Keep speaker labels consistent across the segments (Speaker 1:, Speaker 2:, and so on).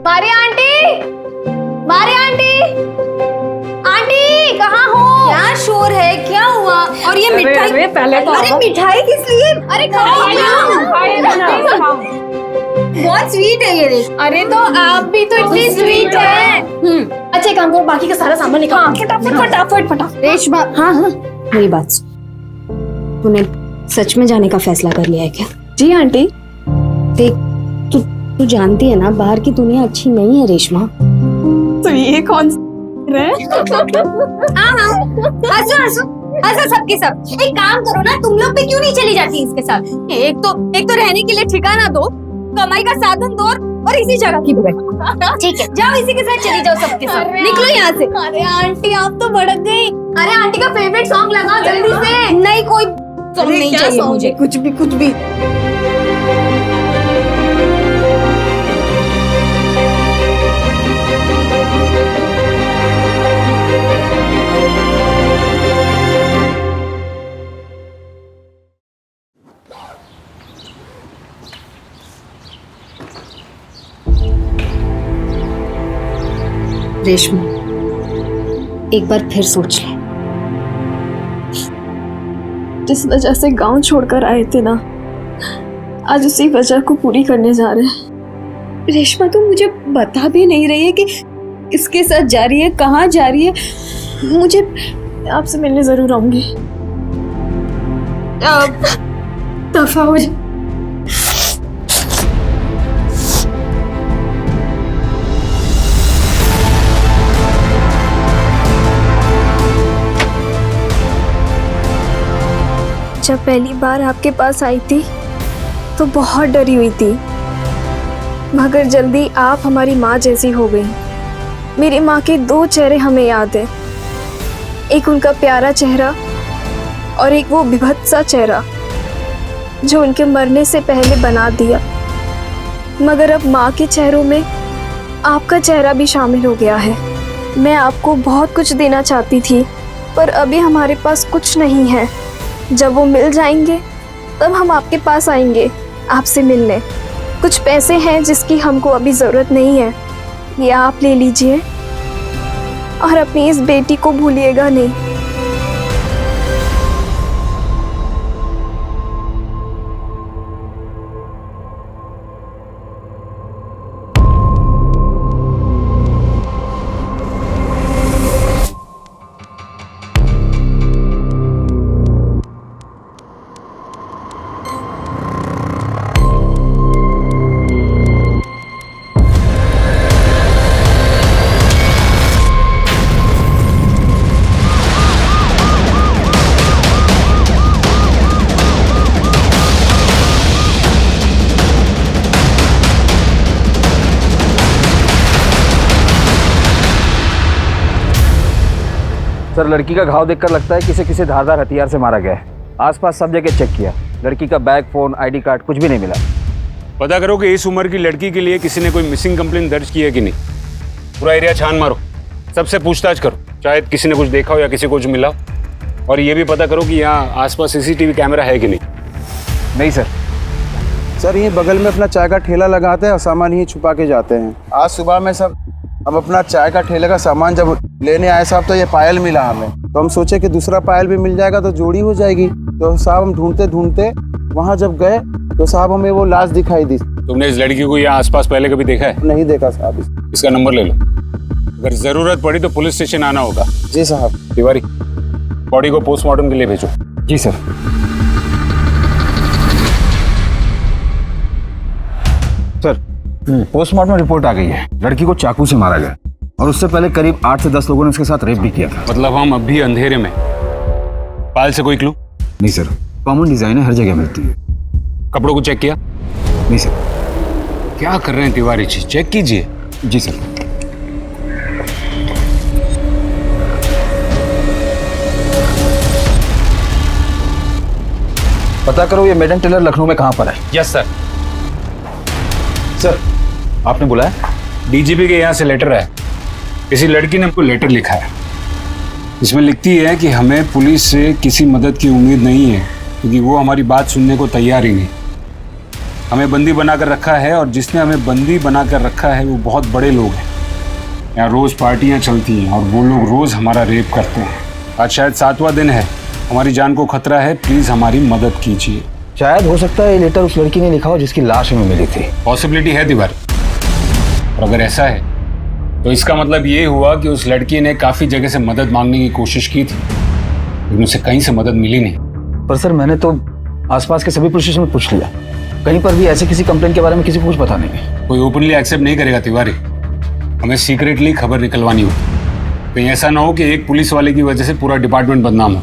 Speaker 1: Maria aunty, Maria aunty, aunty कहाँ हो?
Speaker 2: क्या शोर है, क्या हुआ? और ये मिठाई?
Speaker 3: अरे पहले तो
Speaker 2: अरे मिठाई किस लिए?
Speaker 1: अरे खाओ ना।
Speaker 2: बहुत स्वीट है ये।
Speaker 1: अरे तो आप भी तो इतनी स्वीट है। अच्छा एक काम करो, बाकी का सारा सामान निकालो।
Speaker 2: फटाफट फटाफट फटाफट।
Speaker 4: रेशमा, हाँ हाँ मेरी बात सुन। तूने सच में जाने का फैसला कर लिया है क्या?
Speaker 1: जी आंटी।
Speaker 4: देख, तू जानती है ना बाहर की दुनिया अच्छी नहीं है रेशमा।
Speaker 1: तो ये कौन
Speaker 2: हंसो हंसो हंसो सबके सब। एक काम करो ना, तुम लोग भी क्यों नहीं चली जाती इसके साथ? एक तो रहने के लिए ठिकाना दो, कमाई का साधन दो और इसी जगह की भी बैठो। ठीक है, जाओ इसी के साथ चली जाओ सबके साथ। निकलो यहाँ से।
Speaker 1: अरे आंटी आप तो भड़क गई। अरे आंटी का फेवरेट सॉन्ग लगाओ जल्दी से।
Speaker 2: नहीं, कोई सॉन्ग नहीं चाहिए मुझे।
Speaker 4: कुछ भी। रेशमा, एक बार फिर सोच ले।
Speaker 1: जिस वजह से गांव छोड़कर आए थे ना, आज उसी वजह को पूरी करने जा रहे हैं।
Speaker 4: रेशमा, तू मुझे बता भी नहीं रही है कि इसके साथ जा रही है, कहाँ जा रही है। मुझे
Speaker 1: आपसे मिलने जरूर आऊंगी।
Speaker 4: दफा हो जा।
Speaker 1: जब पहली बार आपके पास आई थी तो बहुत डरी हुई थी, मगर जल्दी आप हमारी माँ जैसी हो गई। मेरी माँ के 2 चेहरे हमें याद है, एक उनका प्यारा चेहरा और एक वो विभत्स सा चेहरा जो उनके मरने से पहले बना दिया। मगर अब माँ के चेहरों में आपका चेहरा भी शामिल हो गया है। मैं आपको बहुत कुछ देना चाहती थी, पर अभी हमारे पास कुछ नहीं है। जब वो मिल जाएंगे तब हम आपके पास आएंगे आपसे मिलने। कुछ पैसे हैं जिसकी हमको अभी ज़रूरत नहीं है, ये आप ले लीजिए और अपनी इस बेटी को भूलिएगा नहीं।
Speaker 5: सर, लड़की का घाव देखकर लगता है कि इसे किसी धारदार हथियार से मारा गया है। आसपास सब जगह चेक किया, लड़की का बैग, फोन, आईडी कार्ड कुछ भी नहीं मिला।
Speaker 6: पता करो कि इस उम्र की लड़की के लिए किसी ने कोई मिसिंग कंप्लेंट दर्ज की है कि नहीं। पूरा एरिया छान मारो, सबसे पूछताछ करो, शायद किसी ने कुछ देखा हो या किसी को कुछ मिला हो। और ये भी पता करो कि यहाँ आसपास सीसीटीवी कैमरा है कि नहीं।
Speaker 5: नहीं सर।
Speaker 7: सर, ये बगल में अपना चाय का ठेला लगाते हैं और सामान यहीं छुपा के जाते हैं। आज सुबह में सब हम अपना चाय का ठेले का सामान जब लेने आए साहब, तो ये पायल मिला हमें। तो हम सोचे कि दूसरा पायल भी मिल जाएगा तो जोड़ी हो जाएगी। तो साहब हम ढूंढते ढूंढते वहाँ जब गए तो साहब हमें वो लाश दिखाई दी।
Speaker 6: तुमने इस लड़की को यहाँ आसपास पहले कभी देखा है?
Speaker 7: नहीं देखा साहब।
Speaker 6: इसका नंबर ले लो, अगर जरूरत पड़ी तो पुलिस स्टेशन आना होगा।
Speaker 7: जी साहब।
Speaker 6: तिवारी, बॉडी को पोस्टमार्टम के लिए भेजो।
Speaker 5: जी सर। सर, पोस्टमार्टम रिपोर्ट आ गई है। लड़की को चाकू से मारा गया और उससे पहले करीब 8 से 10 लोगों ने उसके साथ रेप भी किया था।
Speaker 6: मतलब हम अब भी अंधेरे में। पायल से कोई क्लू?
Speaker 5: नहीं सर, कॉमन डिजाइन है, हर जगह मिलती है।
Speaker 6: कपड़ों को चेक किया?
Speaker 5: नहीं सर।
Speaker 6: क्या कर रहे हैं तिवारी जी, चेक कीजिए।
Speaker 5: जी सर। पता करो ये मेडन टेलर लखनऊ में कहाँ पर है।
Speaker 6: Yes sir.
Speaker 5: सर, आपने बुलाया?
Speaker 6: डीजीपी के यहाँ से लेटर है। किसी लड़की ने हमको लेटर लिखा है। इसमें लिखती है कि हमें पुलिस से किसी मदद की उम्मीद नहीं है, क्योंकि वो हमारी बात सुनने को तैयार ही नहीं। हमें बंदी बनाकर रखा है और जिसने हमें बंदी बनाकर रखा है वो बहुत बड़े लोग हैं। यहाँ रोज पार्टियाँ चलती हैं और वो लोग रोज हमारा रेप करते हैं। आज शायद 7वां दिन है, हमारी जान को खतरा है, प्लीज हमारी मदद कीजिए।
Speaker 5: शायद हो सकता है ये लेटर उस लड़की ने लिखा हो जिसकी लाश हमें मिली थी।
Speaker 6: पॉसिबिलिटी है तिवारी, और अगर ऐसा है तो इसका मतलब ये हुआ कि उस लड़की ने काफी जगह से मदद मांगने की कोशिश की थी, लेकिन उसे कहीं से मदद मिली नहीं।
Speaker 5: पर सर मैंने तो आसपास के सभी पुलिस स्टेशन में पूछ लिया, कहीं पर भी ऐसे किसी कंप्लेंट के बारे में किसी को कुछ पता नहीं है।
Speaker 6: कोई ओपनली एक्सेप्ट नहीं करेगा तिवारी, हमें सीक्रेटली खबर निकलवानी होगी। कहीं ऐसा ना हो कि एक पुलिस वाले की वजह से पूरा डिपार्टमेंट बदनाम हो।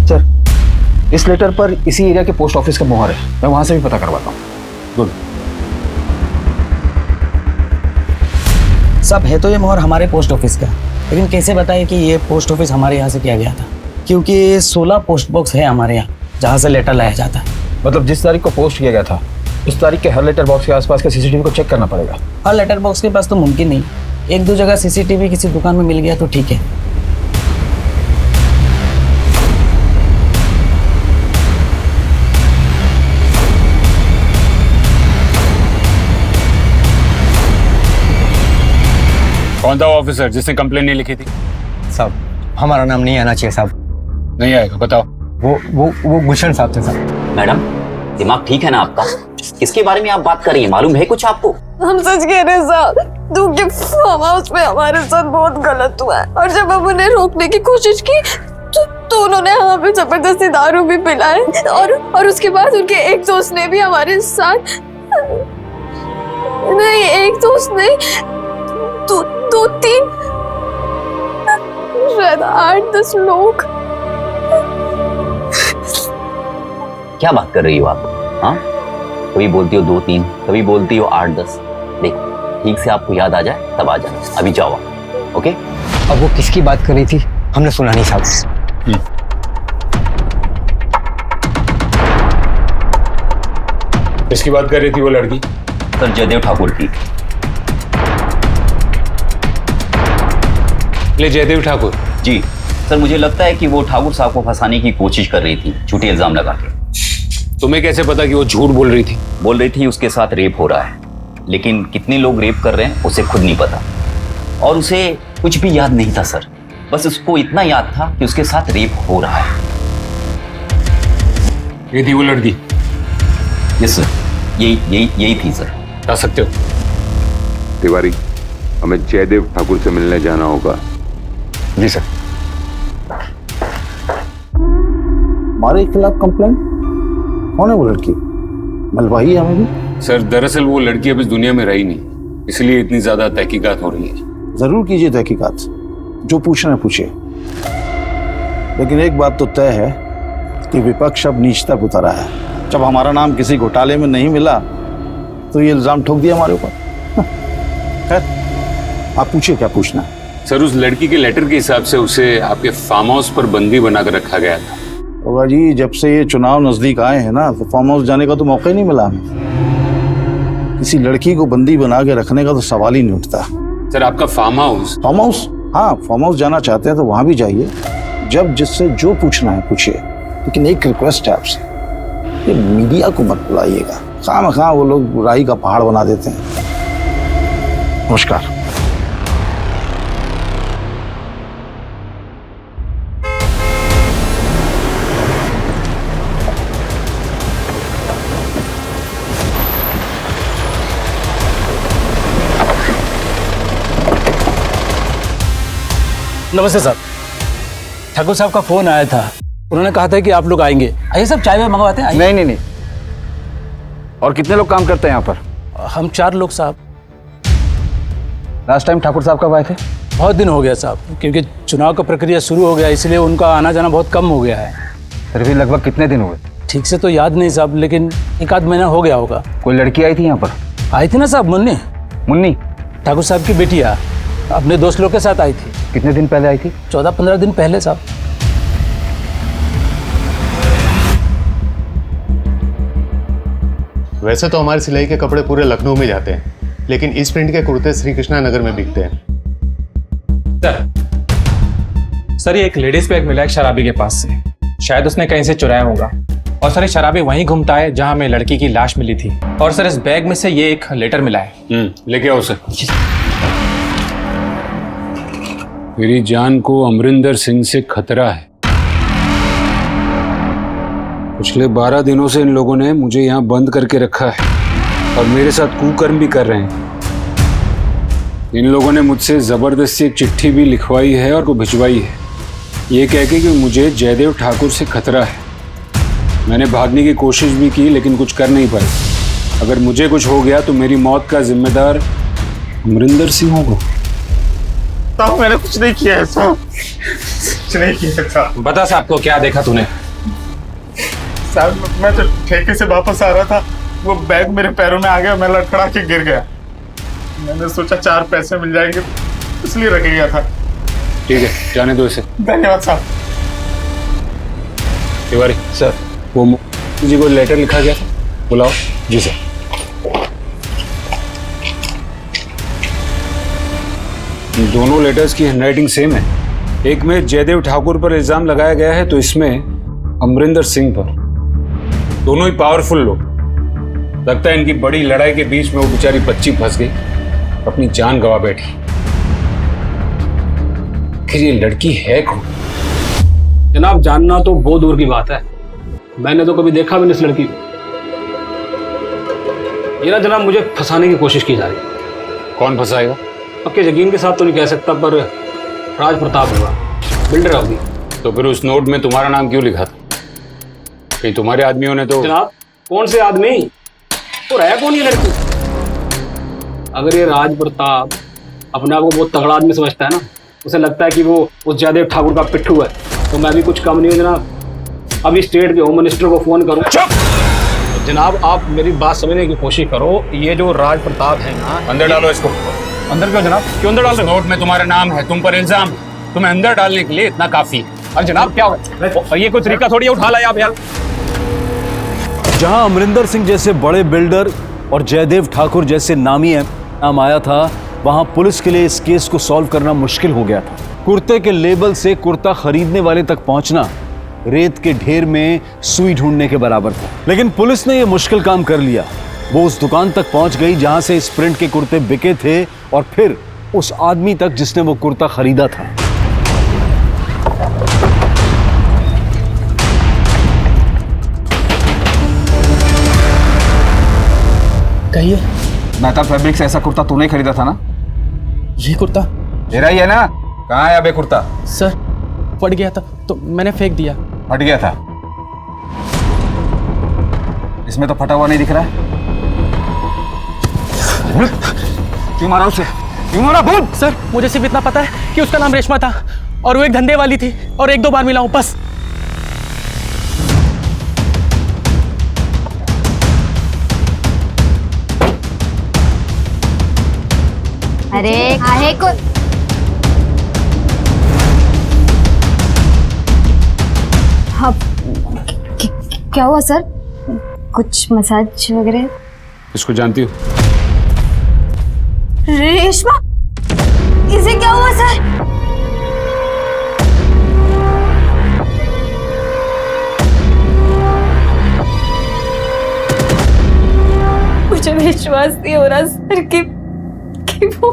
Speaker 5: सर इस लेटर पर इसी एरिया के पोस्ट ऑफिस का मोहर है, मैं वहां से भी पता करवाता हूँ।
Speaker 6: गुड।
Speaker 3: सब है तो ये मोहर हमारे पोस्ट ऑफिस का, लेकिन कैसे बताएं कि ये पोस्ट ऑफिस हमारे यहाँ से किया गया था? क्योंकि 16 पोस्ट बॉक्स है हमारे यहाँ जहाँ से लेटर लाया जाता है।
Speaker 5: मतलब जिस तारीख को पोस्ट किया गया था उस तारीख के हर लेटर बॉक्स के आसपास के सीसीटीवी को चेक करना पड़ेगा।
Speaker 3: हर लेटर बॉक्स के पास तो मुमकिन नहीं, 1-2 जगह सीसीटीवी किसी दुकान में मिल गया तो ठीक है।
Speaker 6: कौन था वो ऑफिसर जिसने कंप्लेन नहीं लिखी थी?
Speaker 8: साहब हमारा नाम नहीं आना चाहिए साहब।
Speaker 6: नहीं आएगा, बताओ।
Speaker 8: वो गुलशन साहब थे साहब।
Speaker 9: मैडम दिमाग ठीक है ना आपका? किसके बारे में आप बात कर रही हैं? मालूम है कुछ आपको?
Speaker 1: हम सच कह रहे हैं साहब, दूध के फार्म हाउस में हमारे साथ बहुत गलत हुआ है और जब हम उन्हें रोकने की कोशिश की तो उन्होंने हमें पे जबरदस्ती दारू भी पिलाए और उसके बाद उनके एक दोस्त ने भी हमारे साथ, नहीं एक दोस्त नहीं, 2-3 शायद 8-10 लोग।
Speaker 9: क्या बात कर रही हो आप? हाँ, कभी बोलती हो 2-3, कभी बोलती हो 8-10। देखो ठीक से आपको याद आ जाए तब आ जाना, अभी जाओ आप। ओके?
Speaker 8: अब वो किसकी बात कर रही थी हमने सुना नहीं साहब।
Speaker 6: किसकी बात कर रही थी वो लड़की?
Speaker 9: सर जयदेव ठाकुर की।
Speaker 6: ले जयदेव ठाकुर?
Speaker 9: जी सर, मुझे लगता है कि वो ठाकुर साहब को फंसाने की कोशिश कर रही थी, झूठे इल्जाम लगा के।
Speaker 6: तुम्हें कैसे पता कि वो झूठ बोल रही थी?
Speaker 9: बोल रही थी उसके साथ रेप हो रहा है, लेकिन कितने लोग रेप कर रहे हैं उसे खुद नहीं पता और उसे कुछ भी याद नहीं था सर। बस उसको इतना याद था कि उसके साथ रेप हो रहा है।
Speaker 6: ये थी वो लड़की?
Speaker 9: यस सर, यही थी सर।
Speaker 6: बता सकते हो?
Speaker 10: तिवारी, हमें जयदेव ठाकुर से मिलने जाना होगा।
Speaker 5: जी सर।
Speaker 7: हमारे खिलाफ कंप्लेन? कौन है वो लड़की? मलवाही है हमें भी?
Speaker 6: सर दरअसल वो लड़की अब इस दुनिया में रही नहीं, इसलिए इतनी ज्यादा तहकीकात हो रही है।
Speaker 7: जरूर कीजिए तहकीकात, जो पूछना है पूछिए, लेकिन एक बात तो तय है कि विपक्ष अब नीच तक उतरा है। जब हमारा नाम किसी घोटाले में नहीं मिला तो ये इल्जाम ठोक दिया हमारे ऊपर। खैर आप पूछिए क्या पूछना है।
Speaker 6: सर उस लड़की के लेटर के हिसाब से उसे आपके फार्म हाउस पर बंदी बनाकर रखा गया था।
Speaker 7: होगा जी, जब से ये चुनाव नजदीक आए हैं ना तो फार्म हाउस जाने का तो मौका ही नहीं मिला हमें। किसी लड़की को बंदी बना के रखने का तो सवाल ही नहीं उठता।
Speaker 6: सर आपका फार्म हाउस?
Speaker 7: फार्म हाउस, हाँ फार्म हाउस जाना चाहते हैं तो वहां भी जाइए, जब जिससे जो पूछना है पूछिए, लेकिन एक रिक्वेस्ट है आपसे, ये मीडिया को मत बुलाइएगा। खामखा वो लोग राई का पहाड़ बना देते हैं। नमस्कार।
Speaker 11: नमस्ते साहब, ठाकुर साहब का फोन आया था, उन्होंने कहा था कि आप लोग आएंगे। आइए सब चाय में मंगवाते हैं। आइए।
Speaker 5: नहीं। और कितने लोग काम करते हैं यहाँ पर?
Speaker 11: हम 4 लोग साहब।
Speaker 5: लास्ट टाइम ठाकुर साहब कब आए थे?
Speaker 11: बहुत दिन हो गया साहब, क्योंकि चुनाव का प्रक्रिया शुरू हो गया, इसलिए उनका आना जाना बहुत कम हो गया है।
Speaker 5: फिर भी लगभग कितने दिन हुए?
Speaker 11: ठीक से तो याद नहीं साहब, लेकिन 1-8 महीना हो गया होगा।
Speaker 5: कोई लड़की आई थी यहाँ पर?
Speaker 11: आई थी ना साहब,
Speaker 5: मुन्नी?
Speaker 11: ठाकुर साहब की बेटिया अपने दोस्त लोग के साथ आई थी।
Speaker 5: कितने दिन पहले आई थी?
Speaker 11: 14-15 दिन पहले साहब।
Speaker 12: वैसे तो हमारे सिलाई के कपड़े पूरे लखनऊ में जाते हैं, लेकिन इस प्रिंट के कुर्ते श्री कृष्णा नगर में बिकते हैं।
Speaker 13: सर ये एक लेडीज बैग मिला है शराबी के पास से, शायद उसने कहीं से चुराया होगा
Speaker 11: और सर ये शराबी वहीं घूमता है जहां हमें लड़की की लाश मिली थी। और सर इस बैग में से ये एक लेटर मिला है।
Speaker 6: लेके आओ उसे। मेरी जान को अमरिंदर सिंह से खतरा है। पिछले 12 दिनों से इन लोगों ने मुझे यहाँ बंद करके रखा है और मेरे साथ कुकर्म भी कर रहे हैं। इन लोगों ने मुझसे जबरदस्ती एक चिट्ठी भी लिखवाई है और को भिजवाई है, ये कह के कि मुझे जयदेव ठाकुर से खतरा है। मैंने भागने की कोशिश भी की लेकिन कुछ कर नहीं पाई। अगर मुझे कुछ हो गया तो मेरी मौत का जिम्मेदार अमरिंदर सिंह होगा।
Speaker 12: साहब मैंने कुछ नहीं किया है साहब, कुछ नहीं किया है साहब।
Speaker 11: बता साहब को क्या देखा तूने?
Speaker 12: साहब मैं तो ठेके से वापस आ रहा था, वो बैग मेरे पैरों में आ गया, मैं लड़खड़ा के गिर गया। मैंने सोचा 4 पैसे मिल जाएंगे इसलिए रख लिया था।
Speaker 6: ठीक है, जाने दो इसे।
Speaker 12: धन्यवाद साहब।
Speaker 6: तिवारी
Speaker 11: सर,
Speaker 6: वो जी को लेटर लिखा गया था, बुलाओ। जी सर। दोनों लेटर्स की हैंडराइटिंग सेम है। एक में जयदेव ठाकुर पर इल्जाम लगाया गया है तो इसमें अमरिंदर सिंह पर। दोनों ही पावरफुल लोग। लगता है इनकी बड़ी लड़ाई के बीच में वो बेचारी बच्ची फंस गई, अपनी जान गंवा बैठी। आखिर ये लड़की है कौन?
Speaker 11: जनाब जानना तो बहुत दूर की बात है, मैंने तो कभी देखा भी नहीं इस लड़की को। ये ना जनाब मुझे फंसाने की कोशिश की जा रही है।
Speaker 6: कौन फंसाएगा?
Speaker 11: पक्के यकीन के साथ तो नहीं कह सकता, पर राज प्रताप होगा, बिल्डर होगी।
Speaker 6: तो फिर उस नोट में तुम्हारा नाम क्यों लिखा था? कहीं तुम्हारे आदमियों ने तो।
Speaker 11: जनाब कौन से आदमी? तो है कौन ये लड़की? अगर ये राज प्रताप अपने आप को बहुत तगड़ा आदमी समझता है ना, उसे लगता है कि वो उस जयदेव ठाकुर का पिट्ठू है, तो मैं भी कुछ कम नहीं हूँ जनाब। अभी स्टेट के होम मिनिस्टर को फोन करूँ। जनाब आप मेरी बात समझने की कोशिश करो। ये जो राज प्रताप है ना,
Speaker 6: अंदर डालो इसको।
Speaker 11: अंदर क्यों जनाब? क्यों अंदर डाल रहे हो?
Speaker 6: नोट में तुम्हारा नाम है, तुम पर इल्जाम है, तुम्हें अंदर डालने के लिए इतना काफी है।
Speaker 11: अरे जनाब क्या होगा? ये कोई तरीका थोड़ी है, उठा लाया आप यार।
Speaker 13: जहां अमरिंदर सिंह जैसे बड़े बिल्डर और जयदेव ठाकुर जैसे नामी नाम आया था, वहां पुलिस के लिए इस केस को सॉल्व करना मुश्किल हो गया था। कुर्ते के लेबल से कुर्ता खरीदने वाले तक पहुंचना रेत के ढेर में सुई ढूंढने के बराबर था। लेकिन पुलिस ने यह मुश्किल काम कर लिया। वो उस दुकान तक पहुंच गई जहां से इस प्रिंट के कुर्ते बिके थे, और फिर उस आदमी तक जिसने वो कुर्ता खरीदा था।
Speaker 8: कहिए।
Speaker 5: मेहता फैब्रिक से ऐसा कुर्ता तूने खरीदा था ना?
Speaker 8: ये कुर्ता
Speaker 5: तेरा ही है ना? कहाँ है अबे कुर्ता?
Speaker 8: सर फट गया था तो मैंने फेंक दिया।
Speaker 5: फट गया था? इसमें तो फटा हुआ नहीं दिख रहा है। क्यों मारा उसे? क्यों मारा? बोल।
Speaker 8: सर मुझे सिर्फ इतना पता है कि उसका नाम रेशमा था और वो एक धंधे वाली थी और 1-2 बार मिला हूं बस।
Speaker 2: अरे आहे को हाँ, क्या हुआ सर? कुछ मसाज वगैरह?
Speaker 6: इसको जानती हो?
Speaker 2: रेशमा, इसे क्या हुआ सर?
Speaker 1: मुझे विश्वास नहीं हो रहा सर कि वो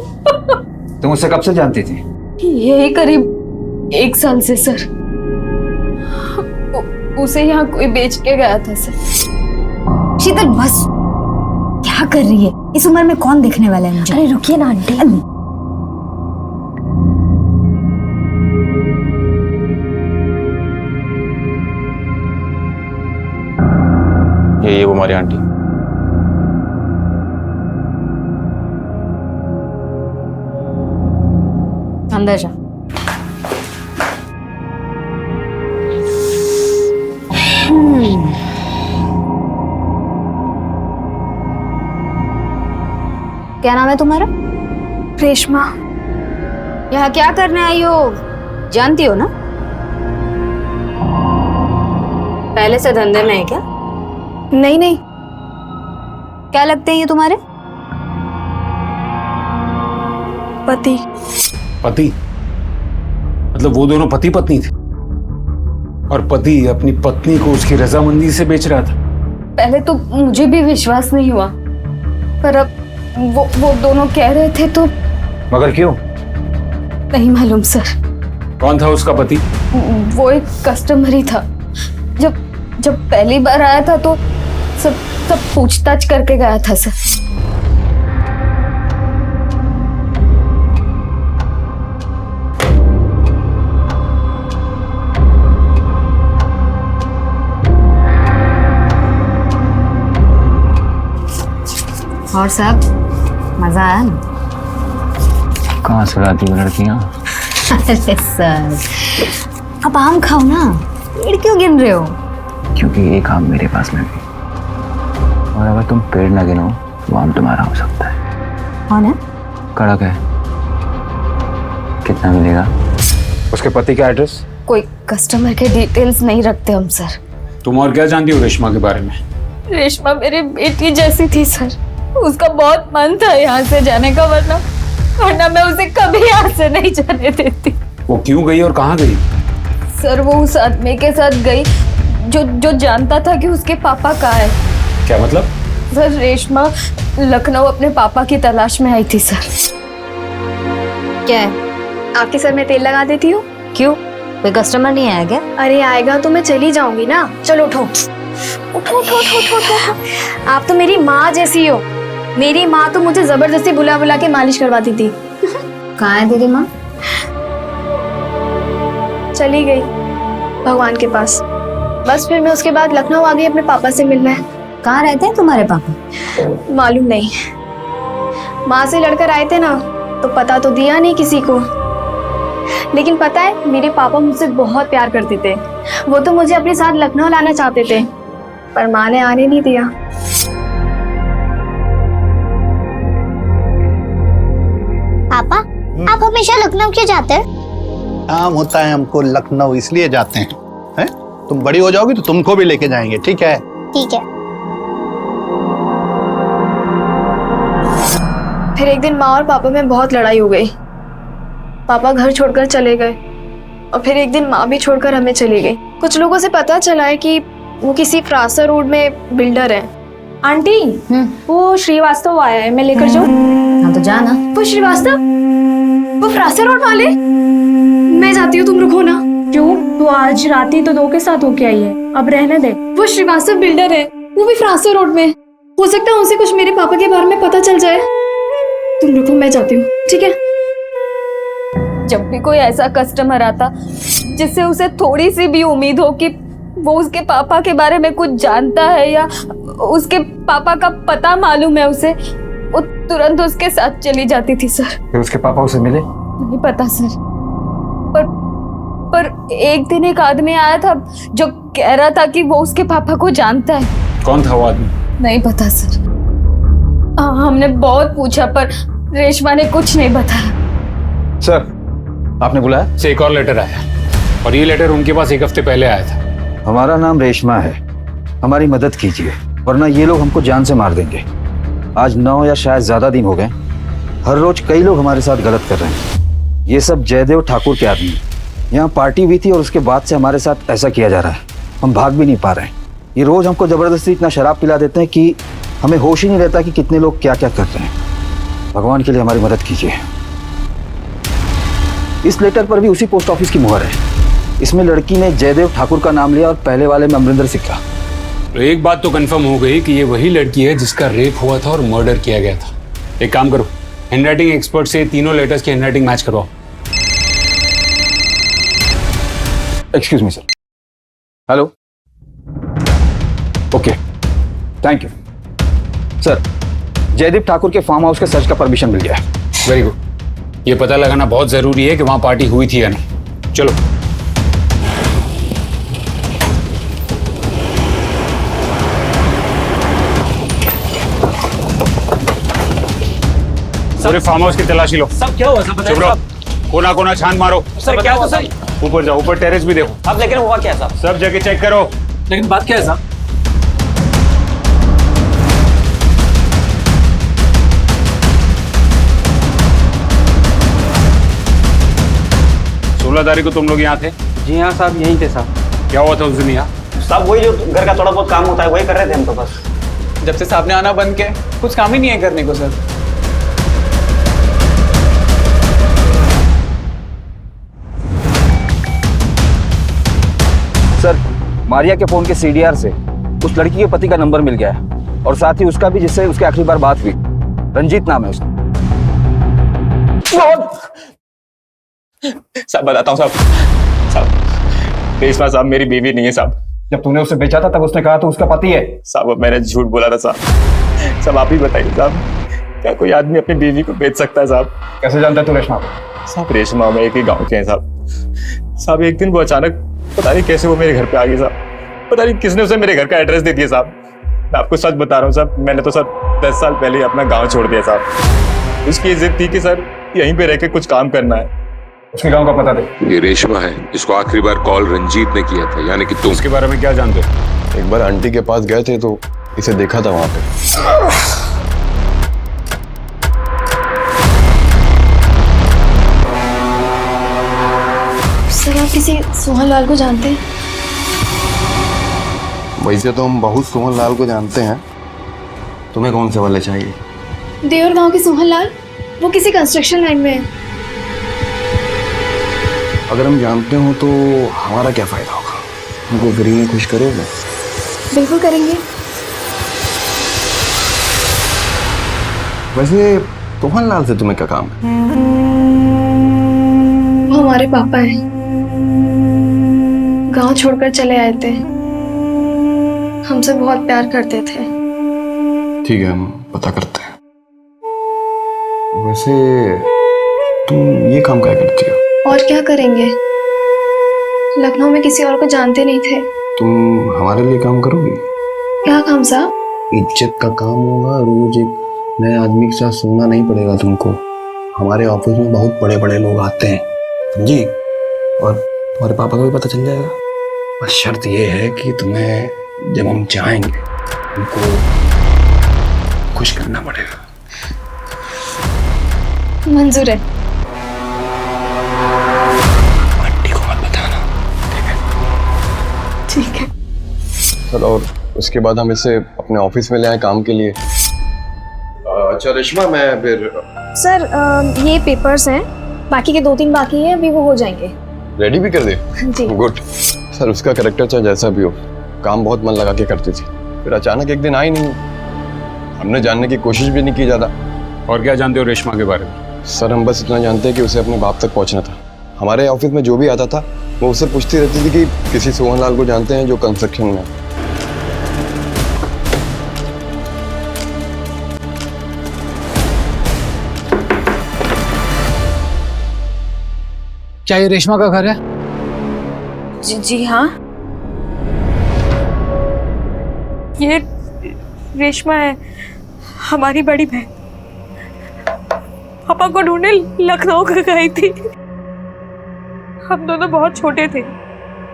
Speaker 5: तुम उससे कब से जानती थी?
Speaker 1: यही करीब 1 साल से सर। उसे यहाँ कोई बेच के गया था सर।
Speaker 2: शीतल बस, क्या कर रही है? इस उम्र में कौन देखने वाला है मुझे? अरे रुकिए ना आंटी।
Speaker 12: ये वो हमारी आंटी।
Speaker 2: अंदर जा। क्या नाम है तुम्हारा?
Speaker 1: रेशमा।
Speaker 2: यहाँ क्या करने आई हो? जानती हो ना? पहले से धंधे में है क्या?
Speaker 1: नहीं नहीं।
Speaker 2: क्या लगते हैं ये तुम्हारे?
Speaker 1: पति।
Speaker 6: पति? मतलब वो दोनों पति पत्नी थे? और पति अपनी पत्नी को उसकी रजामंदी से बेच रहा था।
Speaker 4: पहले तो मुझे भी विश्वास नहीं हुआ, पर अब वो दोनों कह रहे थे तो
Speaker 5: मगर क्यों?
Speaker 4: नहीं मालूम सर।
Speaker 6: कौन था उसका पति?
Speaker 4: वो एक कस्टमर ही था। जब पहली बार आया था तो सब पूछताछ करके गया था सर।
Speaker 2: और साहब मजा आया ना?
Speaker 9: कहाँ से लाती वो लड़कियाँ?
Speaker 2: अरे सर अब आम खाओ ना, पेड़ क्यों गिन रहे हो?
Speaker 9: क्योंकि एक आम मेरे पास में भी, और अगर तुम पेड़ न गिनो वो आम तुम्हारा हो सकता है।
Speaker 2: कौन है?
Speaker 9: कड़क है। कितना मिलेगा?
Speaker 5: उसके पति का एड्रेस?
Speaker 4: कोई कस्टमर के डिटेल्स नहीं रखते हम सर।
Speaker 6: तुम और क्या जानती हो रेशमा के बारे में?
Speaker 4: रेशमा मेरी बेटी जैसी थी सर। उसका बहुत मन था यहाँ से जाने का, वरना मैं उसे कभी यहाँ से नहीं जाने देती।
Speaker 6: वो क्यों गई और कहाँ गई?
Speaker 4: सर वो उस आदमी के साथ गई जो जानता था कि उसके पापा कहाँ है।
Speaker 6: क्या मतलब?
Speaker 4: सर रेशमा लखनऊ अपने पापा की तलाश में आई थी सर।
Speaker 1: क्या है? आपके सर में तेल लगा देती हूँ।
Speaker 2: क्यों, कोई कस्टमर नहीं आया क्या?
Speaker 1: अरे आएगा तो मैं चली जाऊंगी ना। चलो उठो उठो उठो उठो उठो उठो। आप तो मेरी माँ जैसी हो। मेरी माँ तो मुझे जबरदस्ती बुला बुला के मालिश करवाती थी।
Speaker 2: कहाँ है तेरी माँ?
Speaker 1: चली गई भगवान के पास। बस फिर मैं उसके बाद लखनऊ आ गई अपने पापा से मिलने।
Speaker 2: कहाँ रहते हैं तुम्हारे पापा?
Speaker 1: मालूम नहीं, माँ से लड़कर आए थे ना तो पता तो दिया नहीं किसी को। लेकिन पता है मेरे पापा मुझसे बहुत प्यार करते थे। वो तो मुझे अपने साथ लखनऊ लाना चाहते थे, पर माँ ने आने नहीं दिया।
Speaker 14: पापा आप हमेशा लखनऊ क्यों जाते हैं?
Speaker 15: काम होता है हमको लखनऊ, इसलिए जाते हैं। तुम बड़ी हो जाओगी तो तुमको भी लेके जाएंगे, ठीक है?
Speaker 14: ठीक है।
Speaker 1: फिर एक दिन माँ और पापा में बहुत लड़ाई हो गई। पापा घर छोड़कर चले गए और फिर एक दिन माँ भी छोड़कर हमें चली गई। कुछ लोगों से पता चला है कि वो किसी फ्रासर रोड में बिल्डर है। आंटी वो श्रीवास्तव आया है, मैं लेकर जाऊँ?
Speaker 2: हाँ तो जाना।
Speaker 1: वो श्रीवास्तव, वो फ्रासर रोड वाले? मैं जाती हूँ, तुम रुको ना। क्यों? वो आज रात ही तो 2 के साथ होके आई है, अब रहने दे। वो श्रीवास्तव बिल्डर है, वो भी फ्रासर रोड में। हो सकता है उसे कुछ मेरे पापा के बारे में पता चल जाए। तुम रुको, मैं जाती हूँ, ठीक है?
Speaker 4: जब भी कोई ऐसा कस्टमर आता जिससे उसे थोड़ी सी भी उम्मीद हो कि वो उसके पापा के बारे में कुछ जानता है या उसके पापा का पता मालूम है उसे, वो तुरंत उसके साथ चली जाती थी सर।
Speaker 5: फिर उसके पापा उसे मिले?
Speaker 4: नहीं पता सर, पर एक दिन एक आदमी आया था जो कह रहा था कि वो उसके पापा को जानता है।
Speaker 6: कौन था वो आदमी?
Speaker 4: नहीं पता सर। हमने बहुत पूछा पर रेशमा ने कुछ नहीं बताया।
Speaker 5: सर आपने बुलाया?
Speaker 6: से एक और लेटर आया और ये लेटर उनके पास 1 हफ्ते पहले आया था।
Speaker 5: हमारा नाम रेशमा है, हमारी मदद कीजिए वरना ये लोग हमको जान से मार देंगे। आज 9 या शायद ज्यादा दिन हो गए, हर रोज कई लोग हमारे साथ गलत कर रहे हैं। ये सब जयदेव ठाकुर के आदमी। यहाँ पार्टी हुई थी और उसके बाद से हमारे साथ ऐसा किया जा रहा है। हम भाग भी नहीं पा रहे हैं। ये रोज हमको जबरदस्ती इतना शराब पिला देते हैं कि हमें होश ही नहीं रहता कि कितने लोग क्या क्या कर रहे हैं। भगवान के लिए हमारी मदद कीजिए। इस लेटर पर भी उसी पोस्ट ऑफिस की मुहर है। इसमें लड़की ने जयदेव ठाकुर का नाम लिया और पहले वाले में अमरिंदर सिंह का।
Speaker 6: तो एक बात तो कंफर्म हो गई कि ये वही लड़की है जिसका रेप हुआ था और मर्डर किया गया था। एक काम करो, हैंडराइटिंग एक्सपर्ट से तीनों लेटर्स की हैंडराइटिंग मैच करवाओ।
Speaker 5: Excuse me sir. Hello, okay, thank you sir. Jaideep Thakur के फार्म हाउस के सर्च का परमिशन मिल गया है।
Speaker 6: Very good. ये पता लगाना बहुत जरूरी है कि वहां पार्टी हुई थी या नहीं। चलो। पूरे फार्म हाउस की तलाशी लो।
Speaker 8: सब क्या हुआ? सब
Speaker 6: चुप रहो, कोना कोना छान मारो।
Speaker 8: सर क्या हुआ? सर
Speaker 6: ऊपर जाओ, ऊपर टेरेस भी देखो।
Speaker 8: अब लेकिन हुआ क्या साहब?
Speaker 6: सब जगह चेक करो।
Speaker 8: लेकिन बात क्या है साहब?
Speaker 6: तारीख को तुम लोग यहाँ थे?
Speaker 8: जी हाँ साहब, यहीं थे साहब।
Speaker 6: क्या हुआ था उस दिन यहाँ?
Speaker 3: साहब वही जो घर का थोड़ा बहुत काम होता है वही कर रहे थे हम तो बस।
Speaker 8: जब से साहब ने आना बंद किया कुछ काम ही नहीं है करने को सर।
Speaker 5: सर, मारिया के फोन के सीडीआर से उस लड़की के पति का नंबर मिल गया है और साथ ही उसका भी, जिससे उसकी आखिरी बार बात हुई। रंजीत नाम है उसका।
Speaker 16: साहब बताता हूँ साहब, रेशमा साहब मेरी बीवी नहीं है साहब।
Speaker 5: जब तूने उसे बेचा था तब उसने कहा तो उसका पति है।
Speaker 16: साहब मैंने झूठ बोला था साहब। साहब आप ही बताइए साहब, क्या कोई आदमी अपनी बीवी को बेच सकता है साहब?
Speaker 5: कैसे जानता है तू रेशमा को?
Speaker 16: साहब रेशमा में एक ही गाँव के हैं साहब। साहब एक दिन वो अचानक पता नहीं कैसे वो मेरे घर पे आ गई साहब। पता नहीं किसने उसे मेरे घर का एड्रेस दे दिया साहब। मैं आपको सच बता रहा हूँ साहब, मैंने तो सर 10 साल पहले ही अपना गांव छोड़ दिया साहब। उसकी जिद थी कि सर यहीं पे रह के कुछ काम करना है।
Speaker 5: उसके गांव का पता दे।
Speaker 10: ये रेशमा है, इसको आखिरी बार कॉल रंजीत ने किया था, यानी कि तुम।
Speaker 6: उसके बारे में क्या जानते हो?
Speaker 17: एक बार आंटी के पास गए थे तो इसे देखा था वहां पे।
Speaker 1: सर आप किसी सोहन लाल को जानते हैं?
Speaker 17: वैसे तो हम बहुत सोहन लाल को जानते हैं। तुम्हें कौन से वाले चाहिए?
Speaker 1: देवर गांव के सोहन लाल, वो किसी कंस्ट्रक्शन लाइन में है।
Speaker 17: अगर हम जानते हो तो हमारा क्या फायदा होगा? हमको फ्री में खुश करोगे?
Speaker 1: बिल्कुल करेंगे।
Speaker 17: वैसे सोहन लाल से तुम्हें क्या काम है?
Speaker 1: वो हमारे पापा हैं, गांव छोड़कर चले आए थे, हमसे बहुत प्यार करते थे।
Speaker 17: ठीक है, हम पता करते हैं। वैसे तुम ये काम क्या करती हो?
Speaker 1: और क्या करेंगे, लखनऊ में किसी और को जानते नहीं थे।
Speaker 17: तुम हमारे लिए काम करोगी?
Speaker 1: क्या काम साहब?
Speaker 17: इज्जत का काम होगा। रोज एक नए आदमी के साथ सोना नहीं पड़ेगा तुमको। हमारे ऑफिस में बहुत बड़े बड़े लोग आते हैं, समझी? और तुम्हारे पापा को भी पता चल जाएगा। बस शर्त ये है कि तुम्हें जब हम जाएंगे उनको खुश करना पड़ेगा।
Speaker 1: मंजूर है।
Speaker 17: आंटी को मत बताना, ठीक है?
Speaker 1: ठीक है
Speaker 17: चलो। और उसके बाद हम इसे अपने ऑफिस में ले आए काम के लिए। अच्छा रेशमा, मैं फिर
Speaker 1: सर ये पेपर्स हैं, बाकी के 2-3 बाकी हैं, अभी वो हो जाएंगे।
Speaker 17: रेडी भी कर दे?
Speaker 1: जी
Speaker 17: गुड। सर उसका कैरेक्टर चाहे जैसा भी हो, काम बहुत मन लगा के करती थी, फिर अचानक एक दिन आई नहीं। हमने जानने की कोशिश भी नहीं की ज़्यादा।
Speaker 6: और क्या जानते हो रेशमा के बारे में?
Speaker 17: सर हम बस इतना जानते हैं कि उसे अपने बाप तक पहुंचना था। हमारे ऑफिस में जो भी आता था वो उससे पूछती रहती थी कि किसी सोहन लाल को जानते हैं जो कंस्ट्रक्शन में।
Speaker 8: क्या ये रेशमा का घर है?
Speaker 4: जी हाँ, ये रेशमा है, हमारी बड़ी बहन। पापा को ढूंढने लखनऊ गई थी। हम दोनों बहुत छोटे थे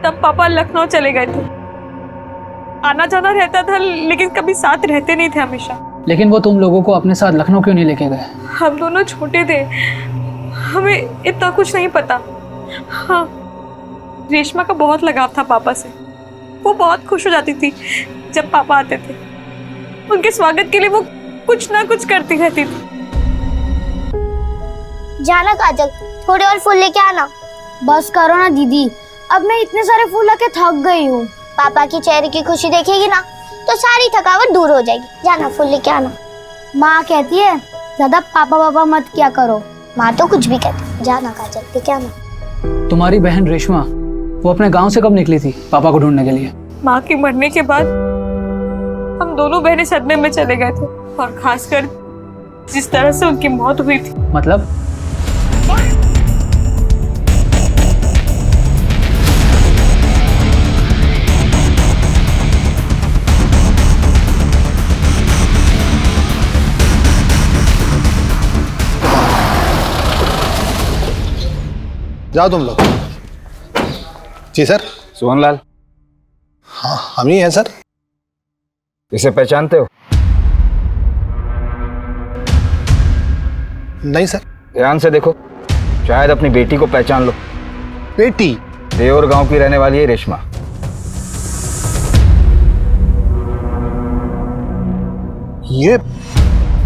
Speaker 4: तब पापा लखनऊ चले गए थे। आना जाना रहता था लेकिन कभी साथ रहते नहीं थे हमेशा।
Speaker 8: लेकिन वो तुम लोगों को अपने साथ लखनऊ क्यों नहीं लेके गए?
Speaker 4: हम दोनों छोटे थे, हमें इतना कुछ नहीं पता। हाँ, रेशमा का बहुत लगाव था पापा से। वो बहुत खुश हो जाती थी जब पापा आते थे। उनके स्वागत के लिए वो कुछ ना कुछ करती रहती थी।
Speaker 14: जाना काजल, थोड़े और फूल लेके आना। बस करो ना दीदी, अब मैं इतने सारे फूल लाके थक गई हूँ। पापा की चेहरे की खुशी देखेगी ना तो सारी थकावट दूर हो जाएगी। जाना फूल लेके आना। माँ कहती है ज्यादा पापा पापा मत किया करो। माँ तो कुछ भी कहती। जाना काजल, लेके आना।
Speaker 8: तुम्हारी बहन रेशमा वो अपने गांव से कब निकली थी पापा को ढूंढने के लिए?
Speaker 4: माँ के मरने के बाद हम दोनों बहनें सदमे में चले गए थे, और खासकर जिस तरह से उनकी मौत हुई थी।
Speaker 8: मतलब?
Speaker 15: जाओ तुम लोग। जी सर।
Speaker 5: सोहन लाल?
Speaker 15: हाँ हम ही हैं सर।
Speaker 5: इसे पहचानते हो?
Speaker 15: नहीं सर।
Speaker 5: ध्यान से देखो, शायद अपनी बेटी को पहचान लो।
Speaker 15: बेटी?
Speaker 5: देवर गांव की रहने वाली है रेशमा।
Speaker 15: ये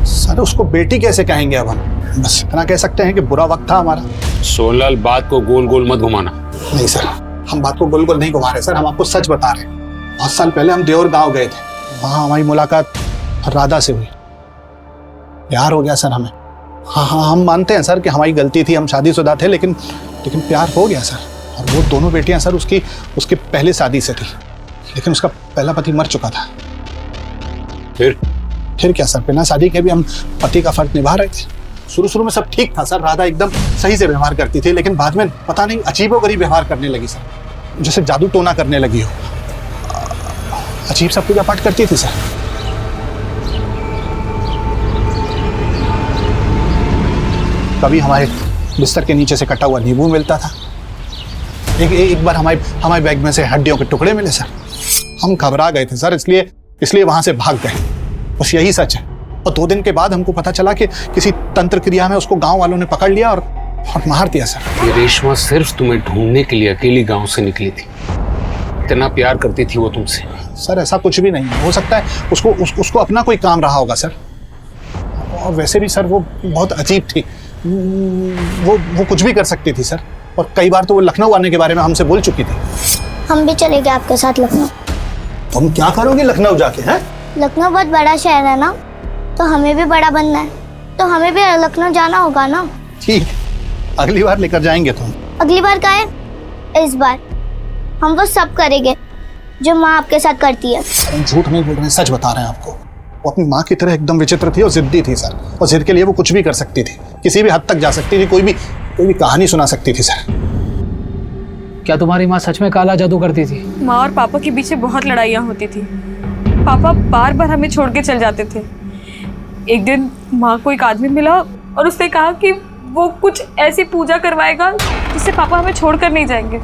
Speaker 15: सर उसको बेटी कैसे कहेंगे अब हम? बस इतना कह सकते हैं कि बुरा वक्त था हमारा।
Speaker 6: सोनलाल, बात को गोल गोल मत घुमाना।
Speaker 15: नहीं सर, हम बात को गोल गोल नहीं घुमा रहे सर, हम आपको सच बता रहे हैं। बहुत साल पहले हम देवर गांव गए थे, वहाँ हमारी मुलाकात राधा से हुई। प्यार हो गया सर हमें। हाँ, हम मानते हैं सर कि हमारी गलती थी, हम शादीशुदा थे, लेकिन प्यार हो गया सर। और वो दोनों बेटियां सर उसकी पहले शादी से थी, लेकिन उसका पहला पति मर चुका था। फिर क्या सर, बिना शादी के भी हम पति का फर्ज निभा रहे थे। शुरू में सब ठीक था सर, राधा एकदम सही से व्यवहार करती थी, लेकिन बाद में पता नहीं अजीबोगरीब व्यवहार करने लगी सर, जैसे जादू टोना करने लगी हो। अजीब सा पूजा पाठ करती थी सर। कभी हमारे बिस्तर के नीचे से कटा हुआ नींबू मिलता था। एक बार हमारे बैग में से हड्डियों के टुकड़े मिले सर। हम घबरा गए थे सर, इसलिए वहां से भाग गए। बस यही सच है। और 2 दिन के बाद हमको पता चला कि किसी तंत्र क्रिया में उसको गांव वालों ने पकड़ लिया और मार दिया सर।
Speaker 6: ये रेशमा सिर्फ तुम्हें ढूंढने के लिए अकेली गांव से निकली थी। इतना प्यार करती थी वो तुमसे।
Speaker 15: सर ऐसा कुछ भी नहीं हो सकता है, उसको अपना कोई काम रहा होगा सर। और वैसे भी सर वो बहुत अजीब थी, वो कुछ भी कर सकती थी सर। और कई बार तो वो लखनऊ आने के बारे में हमसे बोल चुकी थी।
Speaker 14: हम भी चलेंगे आपके साथ लखनऊ।
Speaker 15: तुम क्या करोगे लखनऊ जाके? हैं?
Speaker 14: लखनऊ बहुत बड़ा शहर है ना, तो हमें भी बड़ा बनना है, तो हमें भी लखनऊ जाना होगा ना।
Speaker 15: ठीक, अगली बार लेकर जाएंगे तुम।
Speaker 14: अगली बार का है? इस बार हम वो सब करेंगे जो माँ आपके साथ करती है।
Speaker 15: हम झूठ नहीं बोल रहे हैं, सच बता रहे हैं आपको। वो अपनी माँ की तरह एकदम विचित्र थी और जिद्दी थी सर। और जिद के लिए वो कुछ भी कर सकती थी, किसी भी हद तक जा सकती थी, कोई भी कहानी सुना सकती थी सर।
Speaker 11: क्या तुम्हारी माँ सच में काला जादू करती थी?
Speaker 4: माँ और पापा के पीछे बहुत लड़ाइयाँ होती थी। पापा बार बार हमें छोड़ के चल जाते थे। एक दिन माँ को एक आदमी मिला और उसने कहा कि वो कुछ ऐसी पूजा करवाएगा जिससे पापा हमें छोड़कर नहीं जाएंगे।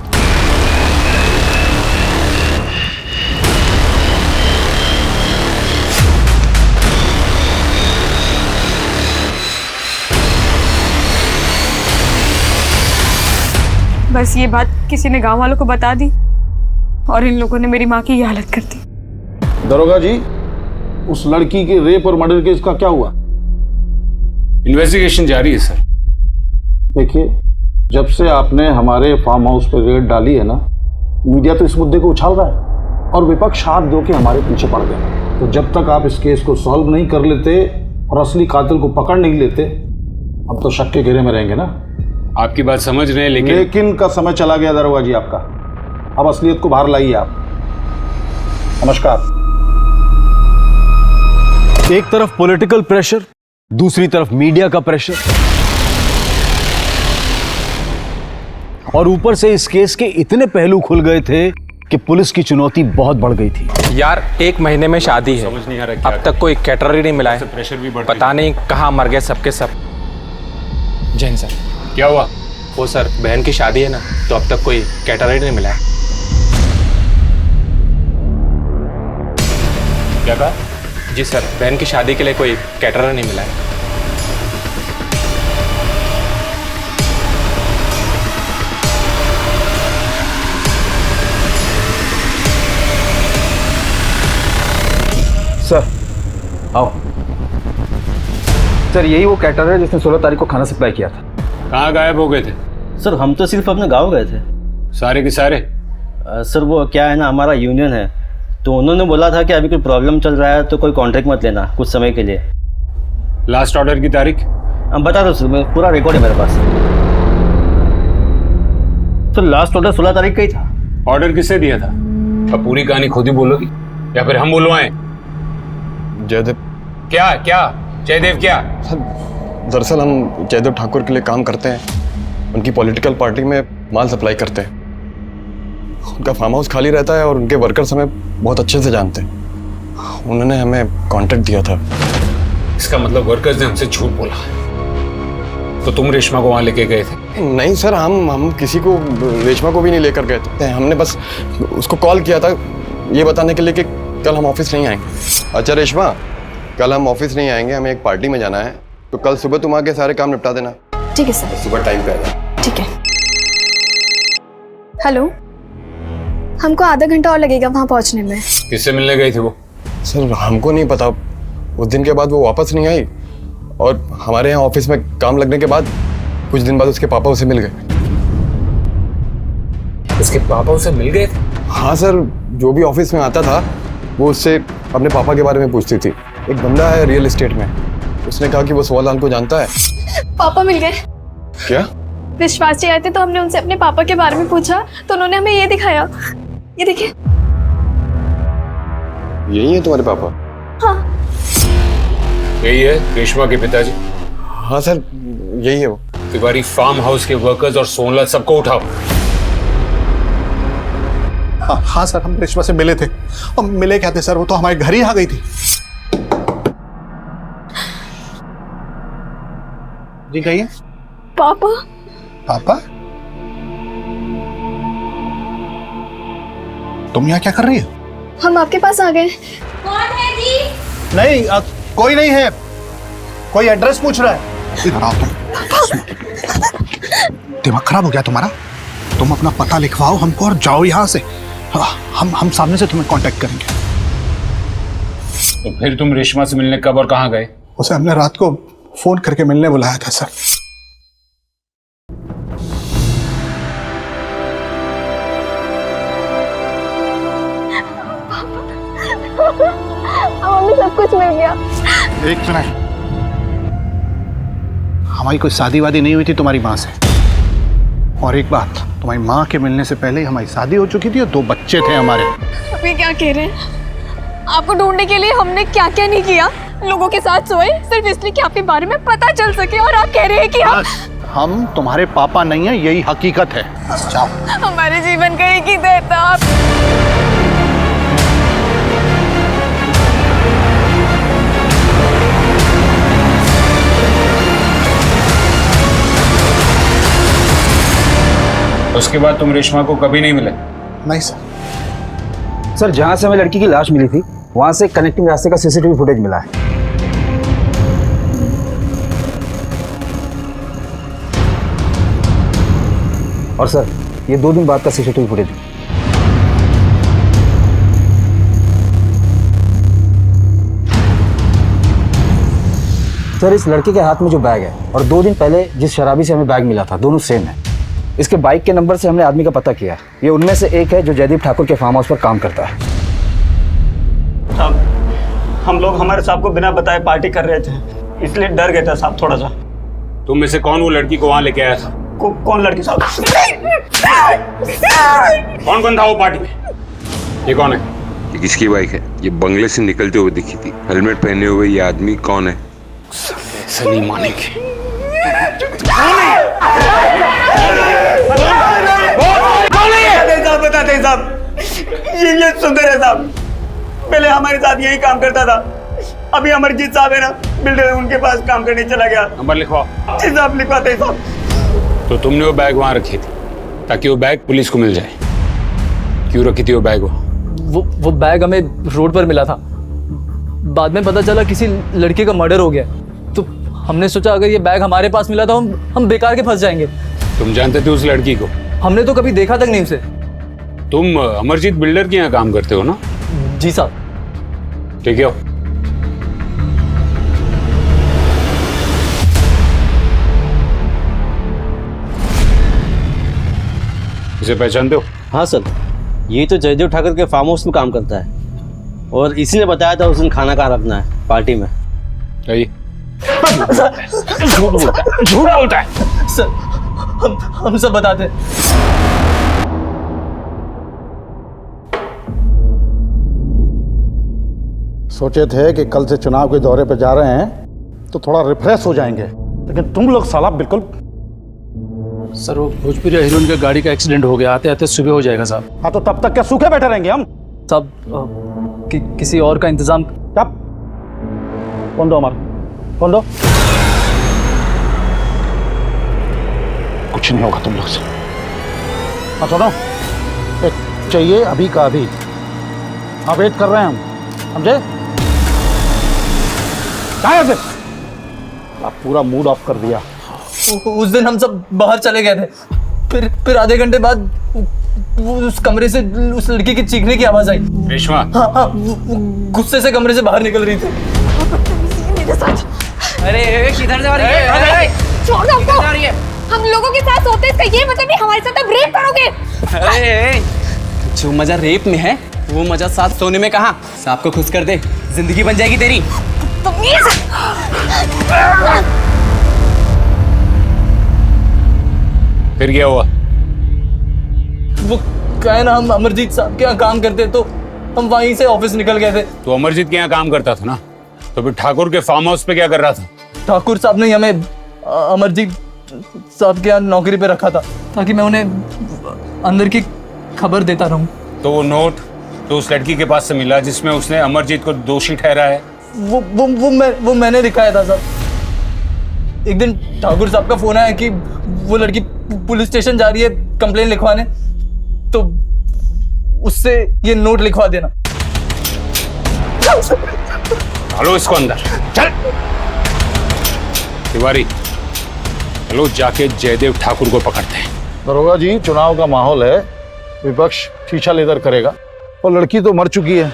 Speaker 4: बस ये बात किसी ने गांव वालों को बता दी और इन लोगों ने मेरी माँ की ये हालत कर दी।
Speaker 13: दरोगा जी, उस लड़की के रेप और मर्डर केस का क्या हुआ?
Speaker 6: इन्वेस्टिगेशन जारी है सर।
Speaker 13: देखिए, जब से आपने हमारे फार्म हाउस पर रेड डाली है ना, मीडिया तो इस मुद्दे को उछाल रहा है और विपक्ष हाथ धो के हमारे पीछे पड़ गया। तो जब तक आप इस केस को सॉल्व नहीं कर लेते और असली कातिल को पकड़ नहीं लेते, अब तो शक के घेरे में रहेंगे ना।
Speaker 6: आपकी बात समझ रहे हैं,
Speaker 13: लेकिन का समय चला गया दरोगा जी आपका। अब असलियत को बाहर लाइए आप। नमस्कार। एक तरफ पॉलिटिकल प्रेशर, दूसरी तरफ मीडिया का प्रेशर, और ऊपर से इस केस के इतने पहलू खुल गए थे कि पुलिस की चुनौती बहुत बढ़ गई थी।
Speaker 8: यार 1 महीने में शादी है,
Speaker 6: समझ नहीं आ रहा
Speaker 8: अब तक कोई कैटरर ही नहीं मिला है।
Speaker 6: प्रेशर भी बढ़
Speaker 8: पता नहीं कहाँ मर गए सबके सब। जैन सर,
Speaker 6: क्या हुआ?
Speaker 8: वो सर बहन की शादी है ना, तो अब तक कोई कैटरर ही नहीं मिला है।
Speaker 6: क्या कहा?
Speaker 8: जी सर, बहन की शादी के लिए कोई कैटरर नहीं मिला है।
Speaker 5: सर आओ। सर यही वो कैटर है जिसने 16 तारीख को खाना सप्लाई किया था।
Speaker 6: कहाँ गायब हो गए थे?
Speaker 3: सर हम तो सिर्फ अपने गांव गए थे।
Speaker 6: सारे के सारे?
Speaker 3: सर वो क्या है ना, हमारा यूनियन है, तो उन्होंने बोला था कि अभी कोई प्रॉब्लम चल रहा है तो कोई कॉन्ट्रैक्ट मत लेना कुछ समय के लिए।
Speaker 6: लास्ट ऑर्डर की तारीख?
Speaker 3: बता दो सर, पूरा रिकॉर्ड है मेरे पास। तो लास्ट ऑर्डर 16 तारीख का ही था।
Speaker 6: ऑर्डर किससे दिया था? अब पूरी कहानी खुद ही बोलोगी या फिर हम बुलवाएं?
Speaker 17: जयदेव।
Speaker 6: क्या क्या जयदेव क्या?
Speaker 17: दरअसल हम जयदेव ठाकुर के लिए काम करते हैं, उनकी पॉलिटिकल पार्टी में माल सप्लाई करते हैं। उनका फार्म हाउस खाली रहता है और उनके वर्कर्स हमें बहुत अच्छे से जानते हैं। उन्होंने हमें कॉन्ट्रैक्ट दिया था।
Speaker 6: इसका मतलब वर्कर्स ने हमसे झूठ बोला। तो तुम रेशमा को वहां लेके गए थे?
Speaker 17: नहीं सर, हम किसी को, रेशमा को भी नहीं लेकर गए थे। हमने बस उसको कॉल किया था ये बताने के लिए कि कल हम ऑफिस नहीं आएंगे। अच्छा रेशमा, कल हम ऑफिस नहीं आएंगे, हमें एक पार्टी में जाना है, तो कल सुबह तुम आके सारे काम निपटा देना।
Speaker 1: ठीक है सर।
Speaker 17: सुबह टाइम पे आना।
Speaker 1: ठीक है। हेलो, हमको आधा घंटा और लगेगा वहाँ पहुँचने में।
Speaker 6: किससे मिलने गई थी वो?
Speaker 17: सर हमको नहीं पता, उस दिन के बाद वो वापस नहीं आई और हमारे यहाँ ऑफिस में काम लगने के बाद कुछ दिन बाद उसके पापा उसे मिल गए।
Speaker 16: उसके पापा उसे मिल गए थे?
Speaker 17: हाँ सर, जो भी ऑफिस में आता था वो उससे अपने पापा के बारे में पूछती थी। एक बंदा है रियल एस्टेट में, उसने कहा कि वो सोहलाल को जानता है।
Speaker 1: पापा मिल गए।
Speaker 17: क्या?
Speaker 1: विश्वास जी आए थे तो हमने उनसे अपने पापा के बारे में पूछा तो उन्होंने हमें ये दिखाया। ये देखिए।
Speaker 17: यही है तुम्हारे पापा?
Speaker 1: हाँ।
Speaker 6: यही है रेशमा के पिताजी?
Speaker 17: हाँ सर, यही है वो।
Speaker 6: तिवारी, फार्म हाउस के वर्कर्स और सोनलाल सबको उठाओ।
Speaker 15: हाँ सर, हम रेशमा से मिले थे। हम मिले क्या थे सर, वो तो हमारे घर ही आ गई थी। जी कहिए।
Speaker 1: पापा।
Speaker 15: पापा, तुम यहाँ क्या कर रही हो?
Speaker 1: हम आपके पास आ गए।
Speaker 2: कौन है जी?
Speaker 15: नहीं, कोई नहीं है। कोई एड्रेस पूछ रहा है। इधर आओ तुम। दिमाग खराब हो गया तुम्हारा? तुम अपना पता लिखवाओ हमको और जाओ यहाँ से। हम सामने से तुम्हें कांटेक्ट करेंगे।
Speaker 6: तो फिर तुम रेशमा से मिलने कब और कहाँ गए?
Speaker 15: उसे हमने रात को फोन करके मिलने बुलाया था सर।
Speaker 1: हमें सब कुछ मिल गया।
Speaker 15: एक मिनट, हमारी कोई शादी वादी नहीं हुई थी तुम्हारी माँ से। और एक बात, तुम्हारी माँ के मिलने से पहले ही हमारी शादी हो चुकी थी और 2 बच्चे थे हमारे।
Speaker 1: अभी क्या कह रहे हैं? आपको ढूंढने के लिए हमने क्या क्या नहीं किया। लोगों के साथ सोए सिर्फ इसलिए कि आपके बारे में पता चल सके, और आप कह रहे हैं कि
Speaker 15: हम तुम्हारे पापा नहीं है, यही हकीकत है। जाओ।
Speaker 1: हमारे जीवन का एक ही दर्द था। आप
Speaker 6: उसके बाद तुम रेशमा को कभी नहीं मिले?
Speaker 15: नहीं सर।
Speaker 5: सर, जहां से हमें लड़की की लाश मिली थी वहां से कनेक्टिंग रास्ते का सीसीटीवी फुटेज मिला है। और सर, ये 2 दिन बाद का सीसीटीवी फुटेज। सर, इस लड़के के हाथ में जो बैग है और 2 दिन पहले जिस शराबी से हमें बैग मिला था, दोनों सेम है। इसके बाइक के नंबर से हमने आदमी का पता किया है। ये उनमें से एक है जो जयदीप ठाकुर के फार्म हाउस पर काम करता है।
Speaker 3: साहब, हम लोग हमारे साहब को बिना बताए पार्टी कर रहे थे, इसलिए डर गए थे साहब थोड़ा सा।
Speaker 6: तुम में से कौन वो लड़की को वहां लेके आया था?
Speaker 3: कौन लड़की साहब?
Speaker 6: कौन कौन था वो पार्टी में? ये कौन है?
Speaker 10: ये किसकी बाइक है? ये बंगले से निकलते हुए दिखी थी। हेलमेट पहने हुए ये आदमी कौन है?
Speaker 6: ऐसा नहीं मानेंगे।
Speaker 3: बताते हैं साहब, ये सुंदर है साहब। पहले हमारे साथ यही काम करता था। अभी अमरजीत साहब है ना, बिल्डर, उनके पास काम करने चला गया।
Speaker 6: नंबर लिखवाओ।
Speaker 3: जी साहब, लिखवाते हैं साहब।
Speaker 6: तो तुमने वो बैग वहां रखी थी ताकि वो बैग पुलिस को मिल जाए। क्यों रखी थी वो बैग?
Speaker 8: वो बैग हमें रोड पर मिला था। बाद में पता चला किसी लड़के का मर्डर हो गया, तो हमने सोचा अगर ये बैग हमारे पास मिला तो हम बेकार के फंस जाएंगे।
Speaker 6: तुम जानते थे उस लड़की को?
Speaker 8: हमने तो कभी देखा तक नहीं उसे।
Speaker 6: तुम अमरजीत बिल्डर के यहाँ काम करते हो ना?
Speaker 8: जी साहब।
Speaker 6: ठीक है। इसे पहचानते हो?
Speaker 18: हाँ सर, ये तो जयदेव ठाकर के फार्म हाउस में काम करता है और इसी ने बताया था उस दिन खाना कहाँ रखना है पार्टी में।
Speaker 6: झूठ बोलता है
Speaker 8: सर। हम सब बताते हैं।
Speaker 15: सोचे थे कि कल से चुनाव के दौरे पर जा रहे हैं तो थोड़ा रिफ्रेश हो जाएंगे, लेकिन तुम लोग साला बिल्कुल।
Speaker 8: सर, वो भोजपुरी हीरोइन का गाड़ी का एक्सीडेंट हो गया, आते आते सुबह हो जाएगा साहब।
Speaker 15: हाँ, तो तब तक क्या सूखे बैठे रहेंगे हम?
Speaker 8: साहब, किसी और का इंतजाम।
Speaker 15: कब? कौन दो अमर? कौन दो? कुछ नहीं होगा तुम लोग से। हाँ सुनो, एक चाहिए अभी का अभी। हाँ, वेट कर रहे हैं हम, समझे? क्या है? आप पूरा मूड ऑफ कर दिया।
Speaker 8: उस दिन हम सब बाहर चले गए थे, फिर आधे घंटे बाद उस कमरे से उस लड़की की चीखने की आवाज आई।
Speaker 6: रेशमा?
Speaker 8: हाँ, गुस्से से कमरे से बाहर निकल रही थी।
Speaker 2: किधर जा रही है? छोड़ दो हमको। हम लोगों के साथ सोते इसका ये मतलब नहीं हमारे साथ अब रेप करोगे?
Speaker 19: अरे जो मजा रेप में है वो मजा साथ सोने में कहाँ? सांप को खुश कर दे, जिंदगी बन जाएगी तेरी।
Speaker 6: फिर क्या हुआ?
Speaker 8: वो क्या है ना, हम अमरजीत साहब के यहाँ काम करते तो हम वहीं से ऑफिस निकल गए थे।
Speaker 6: तो अमरजीत के यहाँ काम करता था ना, तो फिर ठाकुर के फार्म हाउस पे क्या कर रहा था?
Speaker 8: ठाकुर साहब ने हमें अमरजीत साहब के यहाँ नौकरी पे रखा था ताकि मैं उन्हें अंदर की खबर देता रहूं।
Speaker 6: तो वो नोट तो उस लड़की के पास से मिला जिसमें उसने अमरजीत को दोषी ठहराया है?
Speaker 8: वो मैंने दिखाया था साहब। एक दिन ठाकुर साहब का फोन आया कि वो लड़की पुलिस स्टेशन जा रही है कंप्लेन लिखवाने, तो उससे ये नोट लिखवा देना।
Speaker 6: चलो इसको अंदर, चल। तिवारी, चलो जाके जयदेव ठाकुर को पकड़ते हैं।
Speaker 13: दरोगा जी, चुनाव का माहौल है, विपक्ष शीशा लेदर करेगा और लड़की तो मर चुकी है।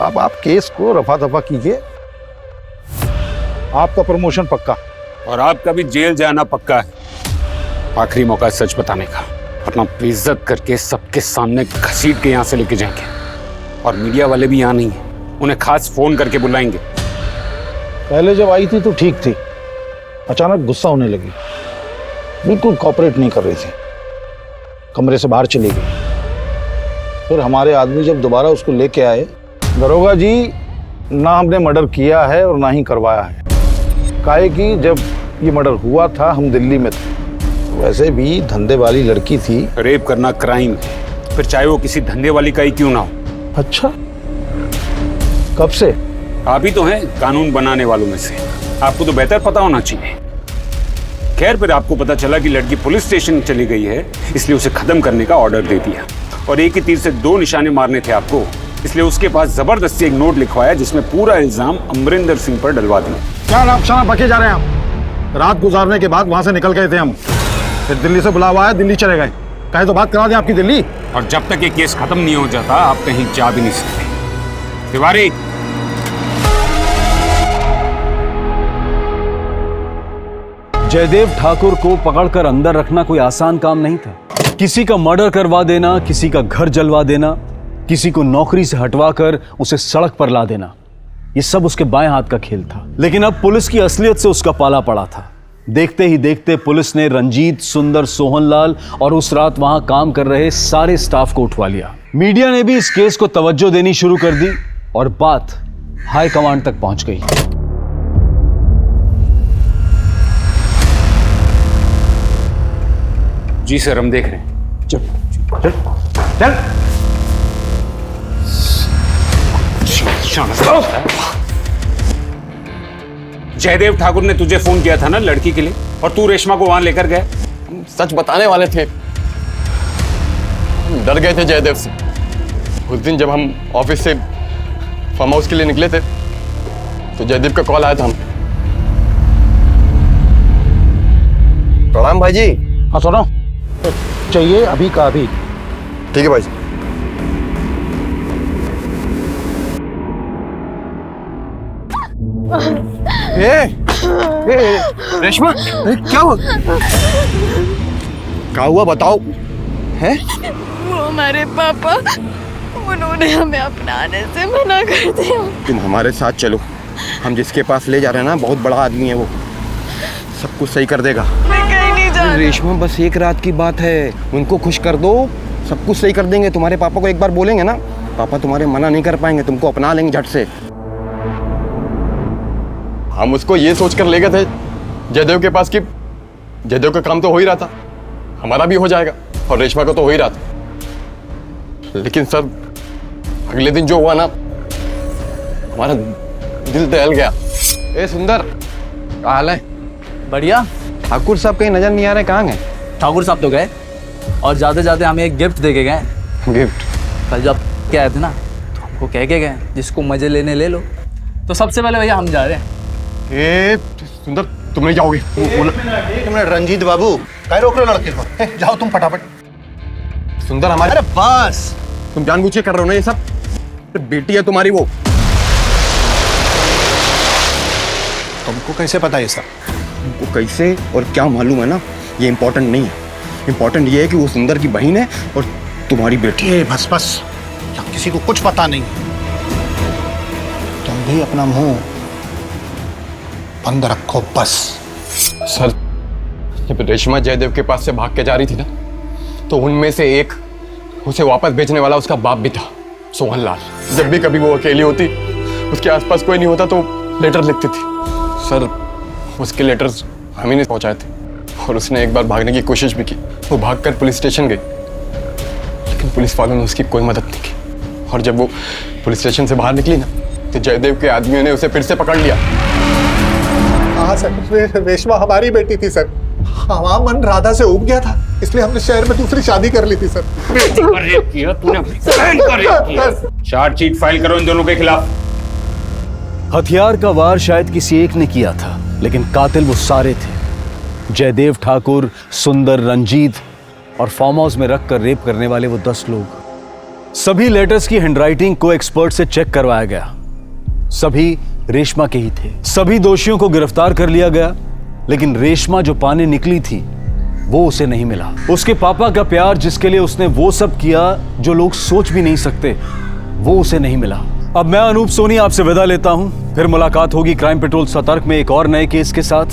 Speaker 13: अब आप केस को रफा दफा कीजिए, आपका प्रमोशन पक्का
Speaker 6: और आपका भी जेल जाना पक्का है। आखिरी मौका है सच बताने का, वरना बेइज्जत करके सबके सामने घसीट के यहाँ से लेके जाएंगे। और मीडिया वाले भी यहाँ नहीं है, उन्हें खास फोन करके बुलाएंगे।
Speaker 13: पहले जब आई थी तो ठीक थी, अचानक गुस्सा होने लगी, बिल्कुल कॉपरेट नहीं कर रही थी, कमरे से बाहर चली गई। फिर हमारे आदमी जब दोबारा उसको लेके आए, दरोगा जी ना हमने मर्डर किया है और ना ही करवाया है। काहे कि जब ये मर्डर हुआ था हम दिल्ली में थे, वैसे भी धंधे वाली लड़की थी।
Speaker 6: रेप करना क्राइम है, फिर चाहे वो किसी धंधे वाली का ही क्यों ना हो।
Speaker 13: अच्छा, कब से?
Speaker 6: आप ही तो हैं कानून बनाने वालों में से, आपको तो बेहतर पता होना चाहिए। खैर, फिर आपको पता चला कि लड़की पुलिस स्टेशन चली गई है, इसलिए उसे खत्म करने का ऑर्डर दे दिया और एक ही तीर से दो निशाने मारने थे आपको, इसलिए उसके पास जबरदस्ती एक नोट लिखवाया जिसमें पूरा इल्जाम अमरिंदर सिंह पर डलवा दिया।
Speaker 13: क्या नाम शराब बके जा रहे हैं हम? रात गुजारने के बाद वहां से निकल गए थे हम, फिर दिल्ली से बुलावा आया, दिल्ली चले गए। कहे तो बात करा दें आपकी दिल्ली।
Speaker 6: और जब तक ये केस खत्म नहीं हो जाता आप कहीं जा भी नहीं सकते। तिवारी,
Speaker 13: जयदेव ठाकुर को पकड़कर अंदर रखना कोई आसान काम नहीं था। किसी का मर्डर करवा देना, किसी का घर जलवा देना, किसी को नौकरी से हटवाकर उसे सड़क पर ला देना, ये सब उसके बाएं हाथ का खेल था। लेकिन अब पुलिस की असलियत से उसका पाला पड़ा था। देखते ही देखते पुलिस ने रंजीत, सुंदर, सोहनलाल और उस रात वहां काम कर रहे सारे स्टाफ को उठवा लिया। मीडिया ने भी इस केस को तवज्जो देनी शुरू कर दी और बात हाई कमांड तक पहुंच गई।
Speaker 6: जी सर, हम देख रहे हैं।
Speaker 13: चल चल चल।
Speaker 6: जयदेव ठाकुर ने तुझे फोन किया था ना लड़की के लिए, और तू रेशमा को वहां लेकर गए।
Speaker 16: सच बताने वाले थे, डर गए थे जयदेव से। उस दिन जब हम ऑफिस से फार्म हाउस के लिए निकले थे तो जयदेव का कॉल आया था हमें।
Speaker 5: प्रणाम भाई जी।
Speaker 13: हाँ सुनो, चाहिए अभी का अभी।
Speaker 5: ठीक है भाई जी।
Speaker 15: रेशमा, क्या हुआ?
Speaker 5: क्या हुआ बताओ। हैं?
Speaker 4: वो हमारे पापा, उन्होंने हमें अपनाने से मना कर दिया।
Speaker 5: तुम हमारे साथ चलो, हम जिसके पास ले जा रहे हैं ना बहुत बड़ा आदमी है, वो सब कुछ सही कर देगा।
Speaker 4: मैं कहीं नहीं जा।
Speaker 5: रेशमा, बस एक रात की बात है, उनको खुश कर दो, सब कुछ सही कर देंगे। तुम्हारे पापा को एक बार बोलेंगे ना, पापा तुम्हारे मना नहीं कर पाएंगे, तुमको अपना लेंगे झट से।
Speaker 16: हम उसको ये सोच कर ले गए थे जयदेव के पास कि जयदेव का काम तो हो ही रहा था, हमारा भी हो जाएगा और रेशमा का तो हो ही रहा था। लेकिन सर, अगले दिन जो हुआ ना, हमारा दिल दहल गया।
Speaker 5: ए सुंदर, क्या हाल है?
Speaker 8: बढ़िया।
Speaker 5: ठाकुर साहब कहीं नजर नहीं आ रहे, कहाँ गए?
Speaker 8: ठाकुर साहब तो गए और जाते जाते हमें एक गिफ्ट दे के गए।
Speaker 5: गिफ्ट?
Speaker 8: कल जब क्या आए थे ना, तो हमको कह के गए जिसको मजे लेने ले लो। तो सबसे पहले भैया हम जा रहे हैं।
Speaker 16: ए सुंदर, तुम नहीं जाओगे?
Speaker 15: तुमने रंजीत बाबू कह रोक लो लड़के को, जाओ तुम फटाफट।
Speaker 16: सुंदर हमारे,
Speaker 15: अरे बस,
Speaker 16: तुम जानबूझ के कर रहे हो ना ये सब। बेटी है तुम्हारी वो।
Speaker 15: तुमको कैसे पता ये सब?
Speaker 17: तुमको कैसे और क्या मालूम है ना, ये इम्पोर्टेंट नहीं है। इम्पोर्टेंट ये है कि वो सुंदर की बहन है और तुम्हारी बेटी है।
Speaker 15: बस बस, यहाँ किसी को कुछ पता नहीं। तुम भी अपना मुंह बंद रखो बस।
Speaker 17: सर, जब रेशमा जयदेव के पास से भाग के जा रही थी ना, तो उनमें से एक उसे वापस भेजने वाला उसका बाप भी था, सोहन लाल। जब भी कभी वो अकेली होती, उसके आसपास कोई नहीं होता तो लेटर लिखती थी। सर, उसके लेटर्स हम ही ने पहुंचाए थे और उसने एक बार भागने की कोशिश भी की। वो भागकर पुलिस स्टेशन गई, लेकिन पुलिस वालों ने उसकी कोई मदद नहीं की। और जब वो पुलिस स्टेशन से बाहर निकली ना, तो जयदेव के आदमियों ने उसे फिर से पकड़ लिया।
Speaker 15: हाँ सर, रेशमा हमारी बेटी थी सर। हमारा मन राधा से उब गया था, इसलिए हमने शहर में दूसरी शादी कर ली थी सर।
Speaker 6: चार्जशीट फाइल करो इन दोनों के खिलाफ।
Speaker 13: हथियार का वार शायद किसी एक ने किया था, लेकिन कातिल वो सारे थे। जयदेव ठाकुर, सुंदर, रंजीत और फार्म हाउस में रखकर रेप करने वाले वो 10 लोग। सभी लेटर्स की हैंडराइटिंग को एक्सपर्ट से चेक करवाया गया। सभी रेशमा के ही थे। सभी दोषियों को गिरफ्तार कर लिया गया, लेकिन रेशमा जो पाने निकली थी वो उसे नहीं मिला। उसके पापा का प्यार, जिसके लिए उसने वो सब किया जो लोग सोच भी नहीं सकते, वो उसे नहीं मिला। अब मैं अनूप सोनी आपसे विदा लेता हूं। फिर मुलाकात होगी क्राइम पेट्रोल सतर्क में एक और नए केस के साथ।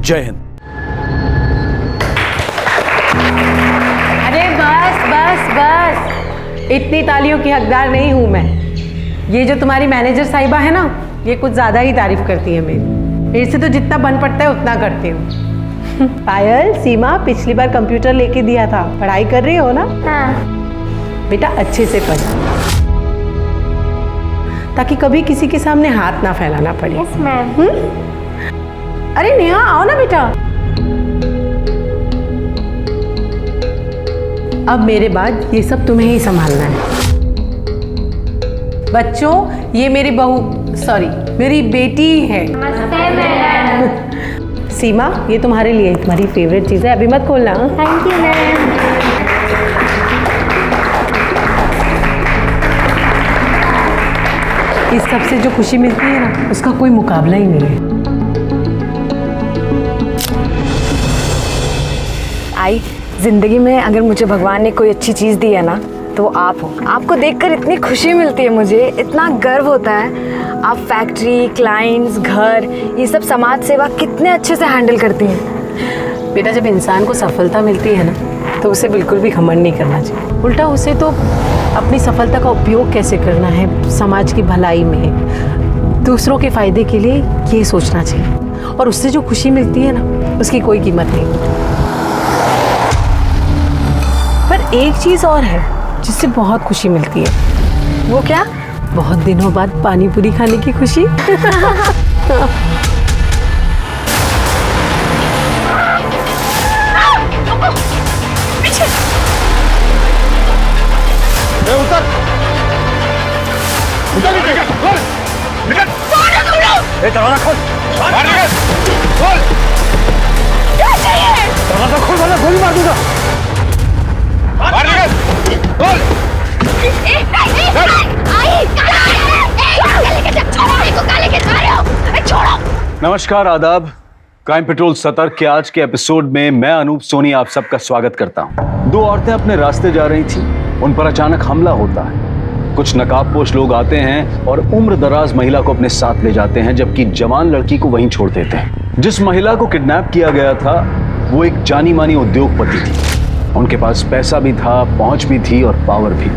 Speaker 13: जय हिंद।
Speaker 20: अरे बस बस बस, इतनी तालियों की हकदार नहीं हूं मैं। ये जो तुम्हारी मैनेजर साहिबा है ना, ये कुछ ज्यादा ही तारीफ करती है मेरी। इससे तो जितना बन पड़ता है उतना करती हूँ। पायल, सीमा पिछली बार कंप्यूटर लेके दिया था, पढ़ाई कर रही हो ना? हाँ। बेटा अच्छे से पढ़, ताकि कभी किसी के सामने हाथ ना फैलाना पड़े।
Speaker 14: Yes ma'am.
Speaker 20: अरे नेहा, आओ ना बेटा। अब मेरे बाद ये सब तुम्हें ही संभालना है। बच्चों, ये मेरी बहू, सॉरी मेरी बेटी है।
Speaker 14: नमस्ते मैम।
Speaker 20: सीमा, ये तुम्हारे लिए तुम्हारी फेवरेट चीज़ है, अभी मत खोलना।
Speaker 14: Thank you ma'am.
Speaker 20: इस सब से जो खुशी मिलती है ना, उसका कोई मुकाबला ही नहीं है।
Speaker 1: आई, जिंदगी में अगर मुझे भगवान ने कोई अच्छी चीज़ दी है ना, तो आप हो। आपको देखकर इतनी खुशी मिलती है, मुझे इतना गर्व होता है। आप फैक्ट्री, क्लाइंट्स, घर, ये सब समाज सेवा कितने अच्छे से हैंडल करती हैं।
Speaker 20: बेटा, जब इंसान को सफलता मिलती है ना, तो उसे बिल्कुल भी घमंड नहीं करना चाहिए। उल्टा उसे तो अपनी सफलता का उपयोग कैसे करना है समाज की भलाई में, दूसरों के फायदे के लिए, ये सोचना चाहिए। और उससे जो खुशी मिलती है ना, उसकी कोई कीमत नहीं। पर एक चीज़ और है जिससे बहुत खुशी मिलती है।
Speaker 1: वो क्या?
Speaker 20: बहुत दिनों बाद पानी पूरी खाने की खुशी।
Speaker 13: दरवाजा खोल, दरवाजा खोल, वरना गोली मार दूंगा। नमस्कार, आदाब। क्राइम पेट्रोल सतर्क के आज के एपिसोड में मैं अनूप सोनी आप सबका स्वागत करता हूं। 2 औरतें अपने रास्ते जा रही थी, उन पर अचानक हमला होता है। कुछ नकाबपोश लोग आते हैं और उम्र दराज महिला को अपने साथ ले जाते हैं, जबकि जवान लड़की को वहीं छोड़ देते हैं। जिस महिला को किडनैप किया गया था वो एक जानी मानी उद्योगपति थी। उनके पास पैसा भी था, पहुंच भी थी और पावर भी।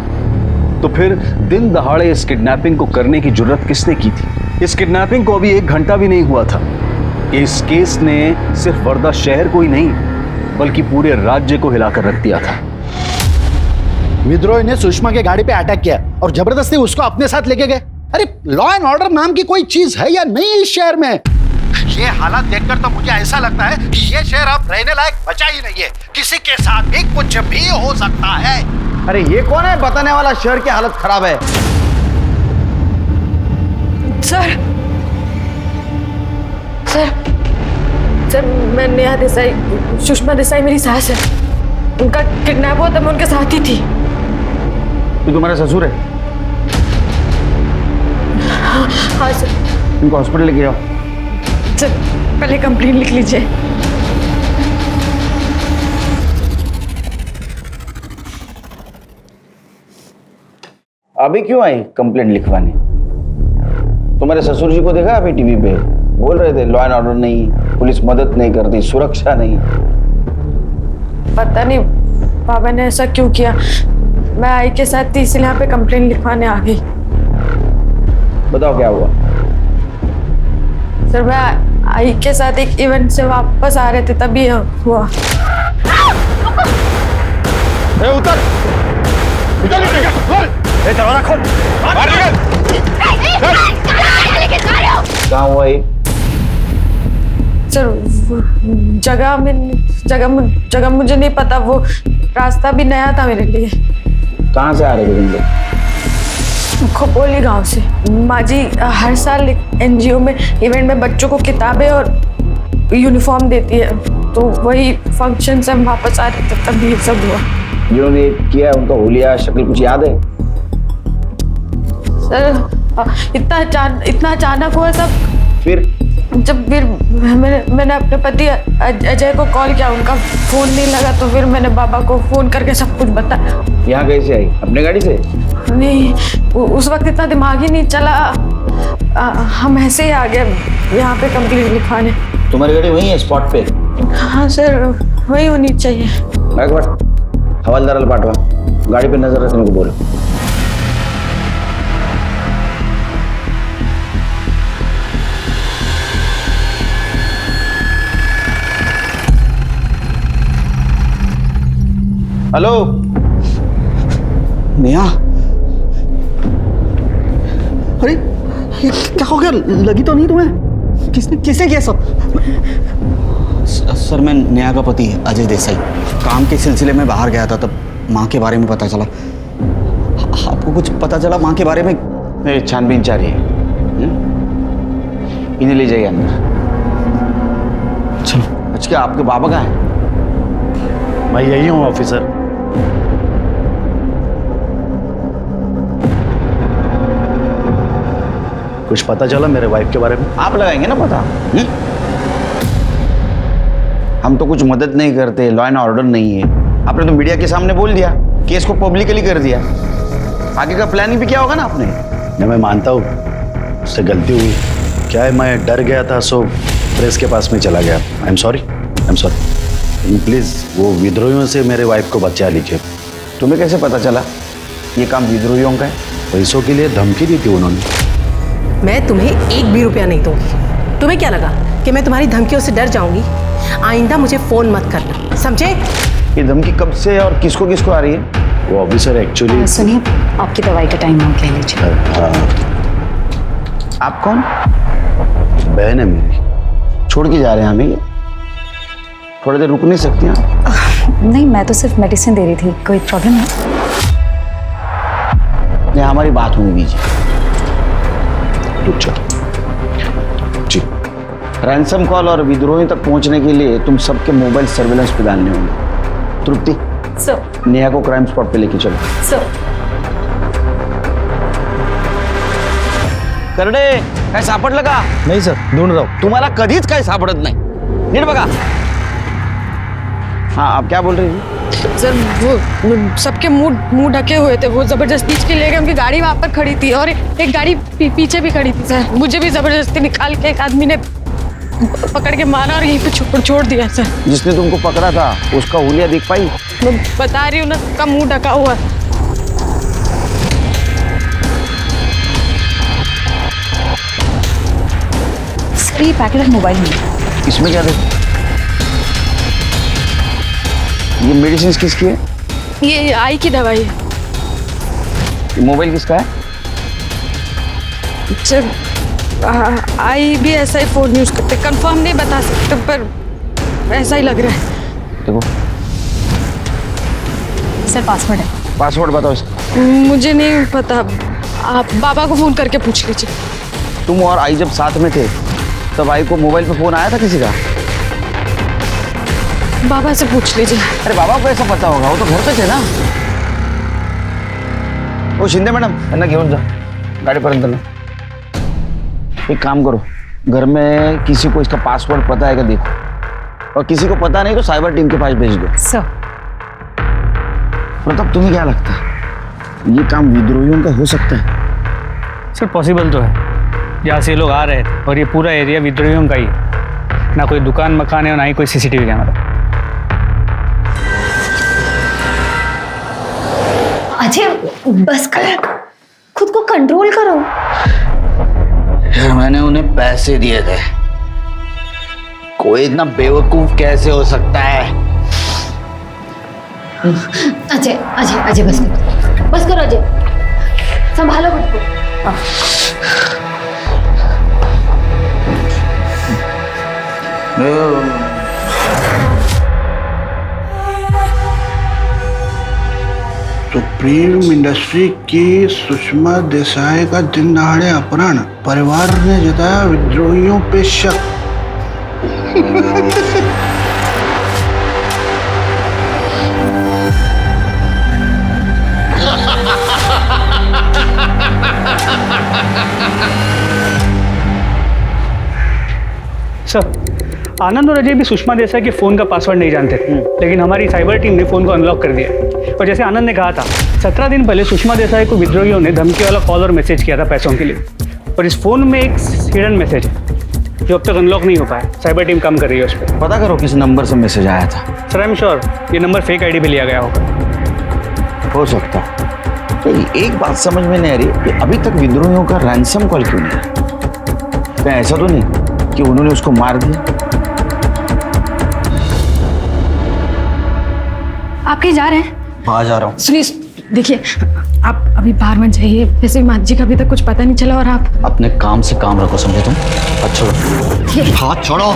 Speaker 13: तो फिर दिन दहाड़े इस किडनैपिंग को करने की जुर्रत किसने की थी? इस किडनैपिंग को अभी 1 घंटा भी नहीं हुआ था। इस केस ने सिर्फ वर्धा शहर को ही नहीं बल्कि पूरे राज्य को हिलाकर रख दिया था।
Speaker 15: विद्रोही ने सुषमा के गाड़ी पे अटैक किया और जबरदस्ती उसको अपने साथ लेके गए। अरे लॉ एंड ऑर्डर नाम की कोई चीज है या नहीं इस शहर में? ये हालात देखकर तो मुझे ऐसा लगता है कि ये शहर अब रहने लायक बचा ही नहीं है। किसी के साथ भी कुछ भी हो सकता है।
Speaker 17: अरे ये कौन है बताने वाला शहर की हालत खराब है?
Speaker 1: सर, सर मैं नेहा देसाई, सुषमा देसाई मेरी सास है। उनका किडनैप हुआ था, मैं उनके साथ ही थी।
Speaker 5: तो तुम्हारा ससुर है?
Speaker 1: हाँ सर।
Speaker 5: इनको हॉस्पिटल लेके जाओ।
Speaker 4: सर पहले कंप्लेंट लिख लीजिए।
Speaker 5: अभी क्यों आई कंप्लेंट लिखवाने? तुम्हारे ससुर जी को देखा अभी टीवी पे बोल रहे थे लॉ एंड ऑर्डर नहीं, पुलिस मदद नहीं करती, सुरक्षा नहीं।
Speaker 4: पता नहीं बाबा ने ऐसा क्यों किया, मैं आई के साथ थी इसलिए यहाँ पे कंप्लेंट लिखवाने आ गई।
Speaker 5: बताओ क्या हुआ?
Speaker 4: सर मैं आई के साथ एक इवेंट से वापस आ रहे थे तभी हुआ।
Speaker 5: उतर कहाँ हुआ ये?
Speaker 4: सर जगह मुझे नहीं पता, वो रास्ता भी नया था मेरे लिए।
Speaker 5: कहाँ से आ रहे थे तुम लोग?
Speaker 4: खोपोली गांव से। माँ जी हर साल एनजीओ में इवेंट में बच्चों को किताबें और यूनिफॉर्म देती है, तो वही फंक्शन से हम वापस आ रहे थे तभी ये सब हुआ।
Speaker 5: जिन्होंने किया है उनका हुलिया शक्ल कुछ याद है?
Speaker 4: सर इतना अचानक हुआ सब।
Speaker 5: फिर
Speaker 4: मैंने अपने पति अजय को कॉल किया, उनका फोन नहीं लगा, तो फिर मैंने बाबा को फोन करके सब कुछ बताया।
Speaker 5: यहाँ कैसे आई? अपने गाड़ी से?
Speaker 4: नहीं, उस वक्त इतना दिमाग ही नहीं चला, हम ऐसे ही आ गए यहाँ पे कंप्लेंट लिखवाने।
Speaker 5: तुम्हारी गाड़ी वही है स्पॉट पे?
Speaker 4: हाँ सर वही होनी चाहिए।
Speaker 5: हवालदार पाठवा, गाड़ी पे नजर रखने को बोलो। हेलो
Speaker 17: नेहा, अरे ये क्या हो गया? लगी तो नहीं तुम्हें? किसने किया सब?
Speaker 3: सर मैं नेहा का पति अजय देसाई काम के सिलसिले में बाहर गया था, तब माँ के बारे में पता चला। आपको कुछ पता चला माँ के बारे में?
Speaker 5: छानबीन जारी है, इन्हें ले जाइए अंदर।
Speaker 3: चलो।
Speaker 5: अच्छा आपके बाबा कहाँ है?
Speaker 13: मैं यही हूँ ऑफिसर। कुछ पता चला मेरे वाइफ के बारे में?
Speaker 5: आप लगाएंगे ना पता। हम तो कुछ मदद नहीं करते, लॉ एंड ऑर्डर नहीं है। आपने तो मीडिया के सामने बोल दिया, केस को पब्लिकली कर दिया। आगे का प्लानिंग भी क्या होगा ना आपने?
Speaker 13: नहीं, मैं मानता हूँ उससे गलती हुई। क्या है, मैं डर गया था सो प्रेस के पास में चला गया। I am sorry. प्लीज वो विद्रोहियों से मेरे वाइफ को बचा लीजिए।
Speaker 5: तुम्हें कैसे पता चला ये काम विद्रोहियों का है?
Speaker 13: पैसों के लिए धमकी दी थी उन्होंने।
Speaker 20: मैं तुम्हें एक भी रुपया नहीं दूंगी। तुम्हें क्या लगा कि मैं तुम्हारी धमकियों से डर जाऊंगी? आइंदा मुझे फोन मत करना, समझे?
Speaker 5: ये धमकी कब से और किसको किसको आ रही है?
Speaker 13: वो ऑफिसर एक्चुअली।
Speaker 21: सुनिए, आपकी दवाई का टाइम नोट ले लीजिए।
Speaker 5: आप कौन?
Speaker 13: बहन है मेरी।
Speaker 5: छोड़ के जा रहे हैं हमें? थोड़ी देर रुक नहीं सकती आप?
Speaker 21: नहीं, मैं तो सिर्फ मेडिसिन दे रही थी, कोई प्रॉब्लम है?
Speaker 5: नहीं, हमारी बात होने दीजिए।
Speaker 13: रुक जाओ जी।
Speaker 5: रैंसम कॉल और विद्रोही तक पहुंचने के लिए तुम सबके मोबाइल सर्विलेंस पे डालने होंगे। तृप्ति,
Speaker 4: सर।
Speaker 5: नेहा को क्राइम स्पॉट पे लेके चलो।
Speaker 4: सर।
Speaker 5: करडे, काय सापडलं का?
Speaker 17: नहीं सर, ढूंढ रहा हूँ।
Speaker 5: तुम्हाला कधीच काय सापडत नाही, नीट बघा। हाँ, आप क्या बोल रही थी?
Speaker 4: सर वो सबके मुंह ढके हुए थे, वो जबरदस्ती के ले गए, उनकी गाड़ी वहाँ पर खड़ी थी और एक गाड़ी पीछे भी खड़ी थी सर। मुझे भी जबरदस्ती निकाल के एक आदमी ने पकड़ के मारा और यहीं पे छोड़ दिया सर।
Speaker 5: जिसने तुमको पकड़ा था उसका हुलिया दिख पाई?
Speaker 4: मैं बता रही हूँ ना, सबका मुंह ढका हुआ।
Speaker 21: सर ये पैकेट मोबाइल में।
Speaker 5: इसमें क्या देखो? ये मेडिसिन किसकी है?
Speaker 4: ये आई की दवाई है।
Speaker 5: मोबाइल किसका है?
Speaker 4: सर आई भी ऐसा ही फोन यूज करते, कंफर्म नहीं बता सकते पर ऐसा ही लग रहा है।
Speaker 5: देखो
Speaker 21: सर पासवर्ड है।
Speaker 5: पासवर्ड बताओ इसका।
Speaker 4: मुझे नहीं पता, आप बाबा को फोन करके पूछ लीजिए।
Speaker 5: तुम और आई जब साथ में थे तब आई को मोबाइल पे फोन आया था किसी का?
Speaker 4: बाबा से पूछ लीजिए।
Speaker 5: अरे बाबा को ऐसा पता होगा, वो तो घर पे थे ना। ओ शिंदे मॅडम, त्यांना घेऊन जा गाडीपर्यंत ना। एक काम करो, घर में किसी को इसका पासवर्ड पता है क्या देखो, और किसी को पता नहीं तो साइबर टीम के पास भेज दो।
Speaker 21: सर
Speaker 5: प्रताप, तुम्हें क्या लगता है ये काम विद्रोहियों का हो सकता है?
Speaker 7: सर पॉसिबल तो है, जहाँ से ये लोग आ रहे थे और ये पूरा एरिया विद्रोहियों का ही है, ना कोई दुकान मकान है और ना ही कोई सीसीटीवी कैमरा।
Speaker 2: अजय बस कर, खुद को कंट्रोल करो।
Speaker 5: यार मैंने उन्हें पैसे दिए थे, कोई इतना बेवकूफ कैसे हो सकता है?
Speaker 2: अजय अजय अजय बस करो अजय, संभालो खुद को।
Speaker 15: सुप्रीम इंडस्ट्री की सुषमा देसाई का दिन दहाड़े अपहरण, परिवार ने जताया विद्रोहियों पे शक।
Speaker 7: सर आनंद और अजय भी सुषमा देसाई के फ़ोन का पासवर्ड नहीं जानते, लेकिन हमारी साइबर टीम ने फ़ोन को अनलॉक कर दिया। और जैसे आनंद ने कहा था, 17 दिन पहले सुषमा देसाई को विद्रोहियों ने धमकी वाला कॉल और मैसेज किया था पैसों के लिए, और इस फ़ोन में एक हिडन मैसेज है जो अब तक अनलॉक नहीं हो पाया। साइबर टीम काम कर रही है उस पर।
Speaker 5: पता करो किस नंबर से मैसेज आया था।
Speaker 7: सर आई एम श्योर ये नंबर फेक आईडी पे लिया गया होगा।
Speaker 5: हो सकता है। तो एक बात समझ में नहीं आ रही कि अभी तक विद्रोहियों का रैंसम कॉल क्यों नहीं आया? कहीं ऐसा तो नहीं कि उन्होंने उसको मार दिया?
Speaker 21: आप कहीं जा रहे हैं?
Speaker 5: हाँ जा रहा हूँ।
Speaker 21: सुनिए देखिए, आप अभी बाहर मत जाइए। वैसे भी माँ जी का अभी तक कुछ पता नहीं चला, और आप
Speaker 5: अपने काम से काम रखो, समझे तुम? हाथ छोड़ो, हाथ छोड़ो।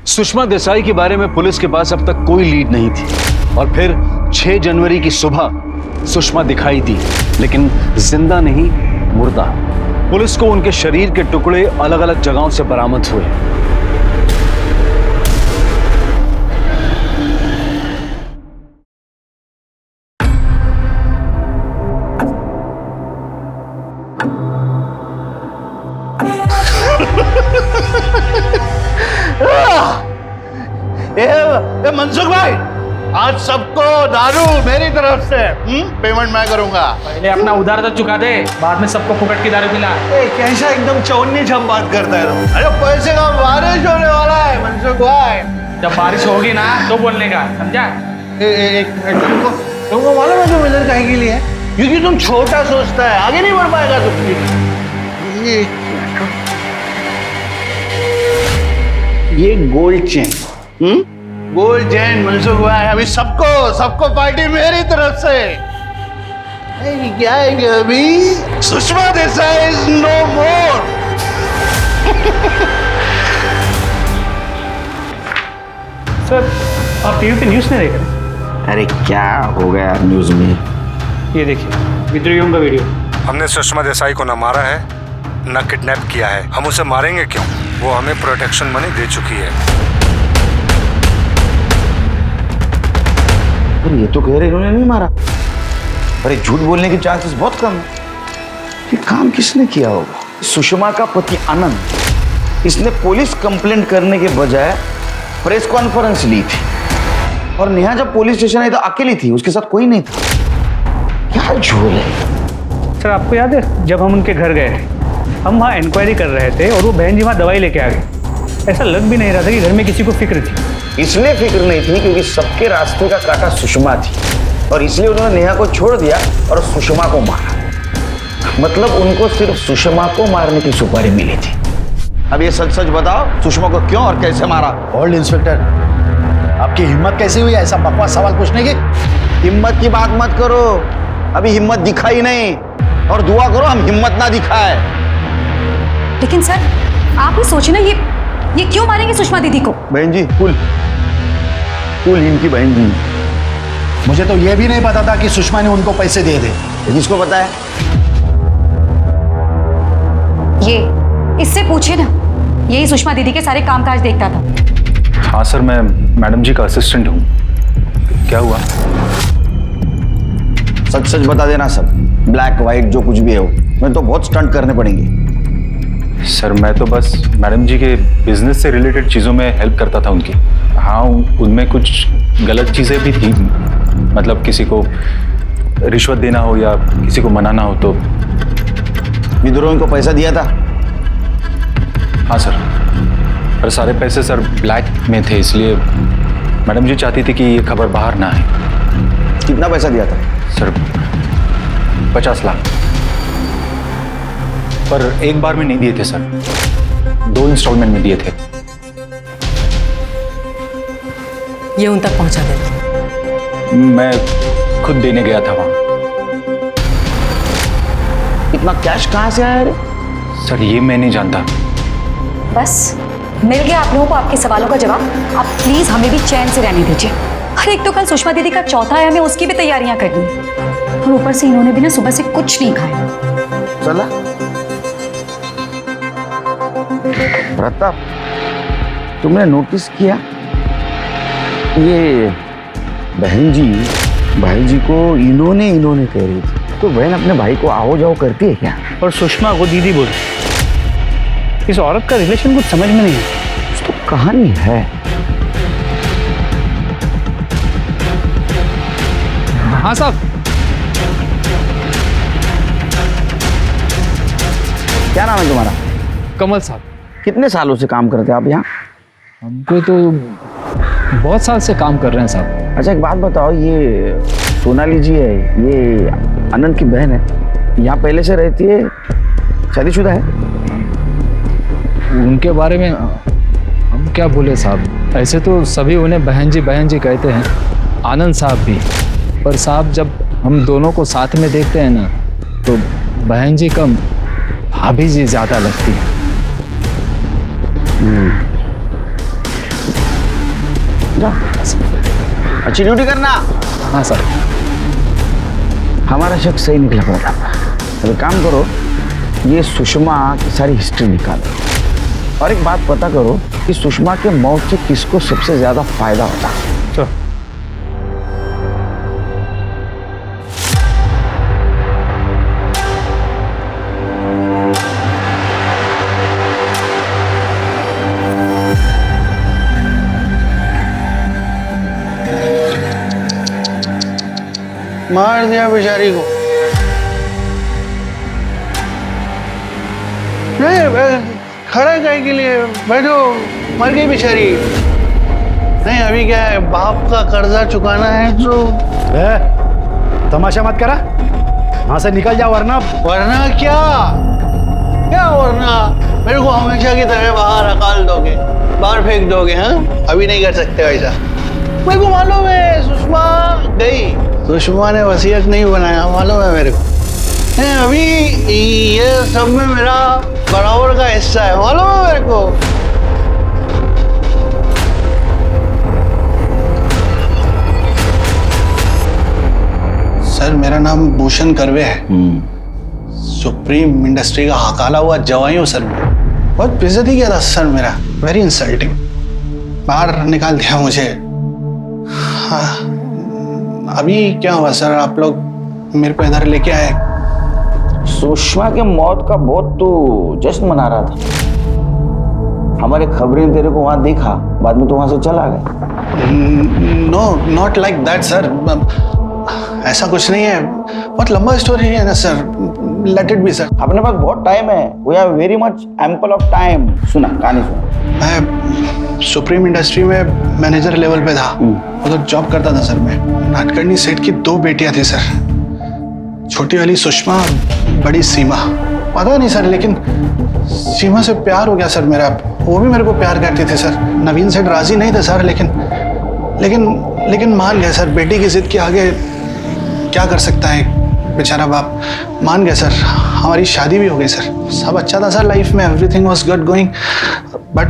Speaker 13: सुषमा देसाई के बारे में पुलिस के पास अब तक कोई लीड नहीं थी, और फिर 6 जनवरी की सुबह सुषमा दिखाई दी, लेकिन जिंदा नहीं, मुर्दा। पुलिस को उनके शरीर के टुकड़े अलग अलग जगहों से बरामद हुए।
Speaker 15: ए मनसुख भाई, आज सबको दारू मेरी तरफ से पेमेंट मैं करूंगा।
Speaker 19: पहले अपना उधार तो चुका दे, बाद में सबको फुकट की दारू पिला।
Speaker 15: कैसा एकदम चौनी छम बात करता है तुम? अरे पैसे का बारिश होने वाला है मनसुख भाई।
Speaker 19: जब बारिश होगी ना तो बोलने का, समझा?
Speaker 15: तुमको मालूम है तुम इधर काहे के लिए? क्योंकि तुम छोटा सोचता है, आगे नहीं बढ़ पाएगा तुम। ये gold chain, gold chain Mansukh भाई, अभी सबको पार्टी मेरी तरफ से। क्या है कि अभी Sushma Desai is no more.
Speaker 7: Sir आप टीवी पे न्यूज़ नहीं देख रहे?
Speaker 5: अरे क्या हो गया न्यूज़ में?
Speaker 7: ये देखिए विद्रोहियों का वीडियो।
Speaker 22: हमने सुषमा देसाई को न मारा है न किडनैप किया है, हम उसे मारेंगे क्यों? वो हमें प्रोटेक्शन मनी दे चुकी है।
Speaker 5: ये तो कह रहे इन्होंने नहीं मारा। अरे झूठ बोलने के चांसेस बहुत कम है। ये काम किसने किया होगा? सुषमा का पति आनंद, इसने पुलिस कंप्लेंट करने के बजाय प्रेस कॉन्फ्रेंस ली थी, और नेहा जब पुलिस स्टेशन आई तो अकेली थी, उसके साथ कोई नहीं था। क्या झोल है?
Speaker 7: सर आपको याद है जब हम उनके घर गए थे, हम वहाँ इंक्वायरी कर रहे थे और वो बहन जी वहाँ दवाई लेके आ गई। ऐसा लग भी नहीं रहा था कि घर में किसी को फिक्र थी।
Speaker 5: इसलिए फिक्र नहीं थी क्योंकि सबके रास्ते का कांटा सुषमा थी। और इसलिए उन्होंने नेहा को छोड़ दिया और सुषमा को मारा। मतलब उनको सिर्फ सुषमा को मारने की सुपारी मिली थी। अब ये सच सच बताओ, सुषमा को क्यों और कैसे मारा?
Speaker 9: होल्ड इंस्पेक्टर, आपकी हिम्मत कैसी हुई ऐसा बकवास सवाल पूछने की?
Speaker 5: हिम्मत की बात मत करो, अभी हिम्मत दिखा ही नहीं, और दुआ करो हम हिम्मत ना दिखाए।
Speaker 2: लेकिन सर आप ही सोचे ना, ये क्यों मारेंगे सुषमा दीदी को?
Speaker 5: बहन जी, कुल इनकी बहन जी।
Speaker 9: मुझे तो ये भी नहीं पता था कि सुषमा ने उनको पैसे दिए थे।
Speaker 5: किसको पता है?
Speaker 2: ये इससे पूछे ना, यही सुषमा दीदी के सारे कामकाज देखता था।
Speaker 16: हाँ सर, मैं मैडम जी का असिस्टेंट हूँ। क्या हुआ?
Speaker 5: सच सच बता देना सब, ब्लैक व्हाइट जो कुछ भी है वो। मैं तो बहुत स्टंट करने पड़ेंगे।
Speaker 16: सर मैं तो बस मैडम जी के बिजनेस से रिलेटेड चीज़ों में हेल्प करता था उनकी। हाँ, उनमें कुछ गलत चीज़ें भी थी, मतलब किसी को रिश्वत देना हो या किसी को मनाना हो तो।
Speaker 5: विद्रोही को पैसा दिया था?
Speaker 16: हाँ सर, पर सारे पैसे सर ब्लैक में थे, इसलिए मैडम जी चाहती थी कि ये खबर बाहर ना आए।
Speaker 5: कितना पैसा दिया था?
Speaker 16: सर 50 लाख, पर एक बार में नहीं दिए थे सर, 2 इंस्टॉलमेंट में दिए थे।
Speaker 20: ये उन तक पहुंचा देना।
Speaker 16: मैं खुद देने गया था वहां।
Speaker 5: इतना कैश कहां से आया रे?
Speaker 16: सर ये मैं नहीं जानता।
Speaker 2: बस मिल गया आप लोगों को आपके सवालों का जवाब। आप प्लीज हमें भी चैन से रहने दीजिए। अरे एक तो कल सुषमा दीदी का चौथा है, हमें उसकी भी तैयारियां करनी है, और ऊपर से इन्होंने भी ना सुबह से कुछ नहीं खाया।
Speaker 5: चला प्रताप, तुमने नोटिस किया ये बहन जी भाई जी को इन्होंने कह रही थी, तो बहन अपने भाई को आओ जाओ करती है क्या?
Speaker 7: और सुषमा को दीदी बोल। इस औरत का रिलेशन कुछ समझ में नहीं है।
Speaker 5: तो कहानी है।
Speaker 19: हाँ साहब।
Speaker 5: क्या नाम है तुम्हारा?
Speaker 19: कमल साहब।
Speaker 5: कितने सालों से काम करते हैं आप यहाँ?
Speaker 19: हमको तो बहुत साल से काम कर रहे हैं साहब।
Speaker 5: अच्छा एक बात बताओ, ये सोनाली जी है, ये आनंद की बहन है, यहाँ पहले से रहती है, शादीशुदा है?
Speaker 19: उनके बारे में हम क्या बोले साहब, ऐसे तो सभी उन्हें बहन जी कहते हैं, आनंद साहब भी। पर साहब जब हम दोनों को साथ में देखते हैं ना, तो बहन जी कम भाभी जी ज़्यादा लगती है।
Speaker 5: अच्छी ड्यूटी करना।
Speaker 19: हाँ सर।
Speaker 5: हमारा शक सही निकला पड़ा था। अब एक काम करो, ये सुषमा की सारी हिस्ट्री निकालो, और एक बात पता करो कि सुषमा के मौत से किसको सबसे ज्यादा फायदा होता।
Speaker 15: मार दिया बेचारी को। नहीं खड़ा काहे के लिए? बैठो, मर गई बेचारी। नहीं अभी क्या है, बाप का कर्जा चुकाना है तो।
Speaker 9: तमाशा मत करा, वहां से निकल जा, वरना
Speaker 15: क्या वरना? मेरे को हमेशा की तरह बाहर अकाल दोगे, बाहर फेंक दोगे? हाँ अभी नहीं कर सकते वैसा। मेरे को मालूम है सुषमा गई, सुषमा ने वसीयत नहीं बनाया, मालूम है मेरे को। अभी ये सब में मेरा बराबर का हिस्सा है, मालूम है मेरे को। सर मेरा नाम भूषण करवे है, सुप्रीम इंडस्ट्री का हकाला हुआ जवाई हूँ सर। मैं बहुत बेइज्जती किया था सर मेरा, वेरी इंसल्टिंग, बाहर निकाल दिया मुझे। हाँ अभी क्या हुआ सर, आप लोग मेरे को इधर लेके आए?
Speaker 5: सुषमा के मौत का बहुत तो जश्न मना रहा था, हमारे खबरें तेरे को वहां देखा, बाद में तो वहां से चला गया।
Speaker 15: No not like that sir, ऐसा कुछ नहीं है, बहुत लंबा स्टोरी है ना sir, let it be sir.
Speaker 5: अपने पास बहुत टाइम है, we have very much ample of time. सुना कहानी सुना।
Speaker 15: सुप्रीम इंडस्ट्री में मैनेजर लेवल पे था, उधर जॉब करता था सर मैं। नाटकर्णी सेठ की 2 बेटियां थी सर, छोटी वाली सुषमा, बड़ी सीमा। पता नहीं सर, लेकिन सीमा से प्यार हो गया सर मेरा, वो भी मेरे को प्यार करती थी सर। नवीन सेठ राजी नहीं थे सर, लेकिन मान गए सर। बेटी की जिद के आगे क्या कर सकता है बेचारा बाप, मान गए सर। हमारी शादी भी हो गई सर, सब अच्छा था सर लाइफ में, everything was good going. But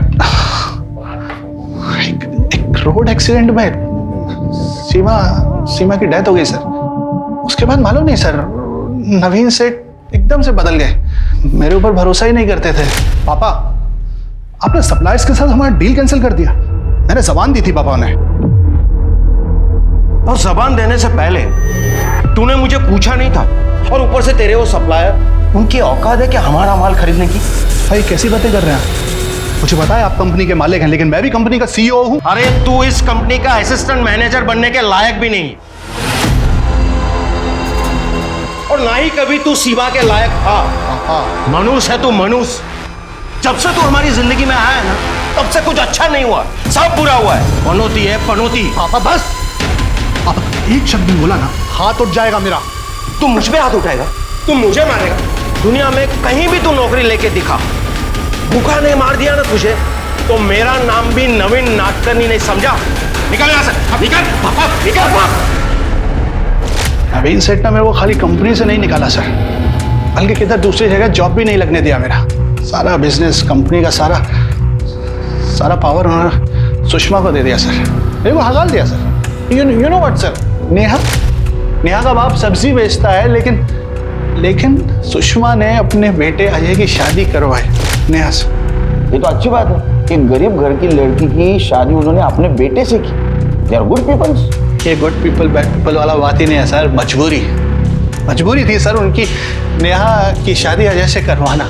Speaker 15: एक रोड एक्सीडेंट में सीमा की डेथ हो गई सर। उसके बाद मालूम नहीं सर, नवीन सेठ एकदम से बदल गए, मेरे ऊपर भरोसा ही नहीं करते थे।
Speaker 22: पापा, आपने सप्लायर्स के साथ हमारा डील कैंसिल कर दिया। मैंने जबान दी थी पापा ने।
Speaker 11: और जबान देने से पहले तूने मुझे पूछा नहीं था, और ऊपर से तेरे वो सप्लायर, उनकी औकात है कि हमारा माल खरीदने की।
Speaker 22: भाई कैसी बातें कर रहे हैं? मुझे पता है आप कंपनी के मालिक हैं, लेकिन मैं भी कंपनी का सीईओ हूं।
Speaker 11: अरे तू इस कंपनी का असिस्टेंट मैनेजर बनने के लायक भी नहीं, और ना ही कभी तू सीमा के लायक था। मनुष्य है तू, मनुष्य। जब से तू हमारी जिंदगी में आया है ना, तब से कुछ अच्छा नहीं हुआ, सब बुरा हुआ है। पनौती है पनौती।
Speaker 22: पापा बस, पापा एक शब्द भी बोला ना हाथ उठ जाएगा मेरा।
Speaker 11: तू मुझ पे हाथ उठाएगा? तू मुझे मारेगा? दुनिया में कहीं भी तू नौकरी लेके दिखा, भूखा नहीं मार दिया ना तुझे, तो मेरा नाम भी नवीन नाटकर्णी नहीं, समझा? निकल यहां से, निकल पापा, निकल पापा।
Speaker 15: नवीन सेठ ने मेरे को खाली कंपनी से नहीं निकाला सर, बल्कि किधर दूसरी जगह जॉब भी नहीं लगने दिया मेरा। सारा बिजनेस, कंपनी का सारा पावर उन्होंने सुषमा को दे दिया सर, मेरे को हगाल दिया sir. You know what sir, Neha का बाप सब्जी बेचता है, लेकिन सुषमा ने अपने बेटे अजय की शादी करवाई नेहा से।
Speaker 11: ये तो अच्छी बात है कि गरीब घर की लड़की की शादी उन्होंने अपने बेटे से की। They are good peoples.
Speaker 15: ये गुड पीपल बैड पीपल वाला बात ही नहीं है सर, मजबूरी थी सर उनकी नेहा की शादी अजय से करवाना।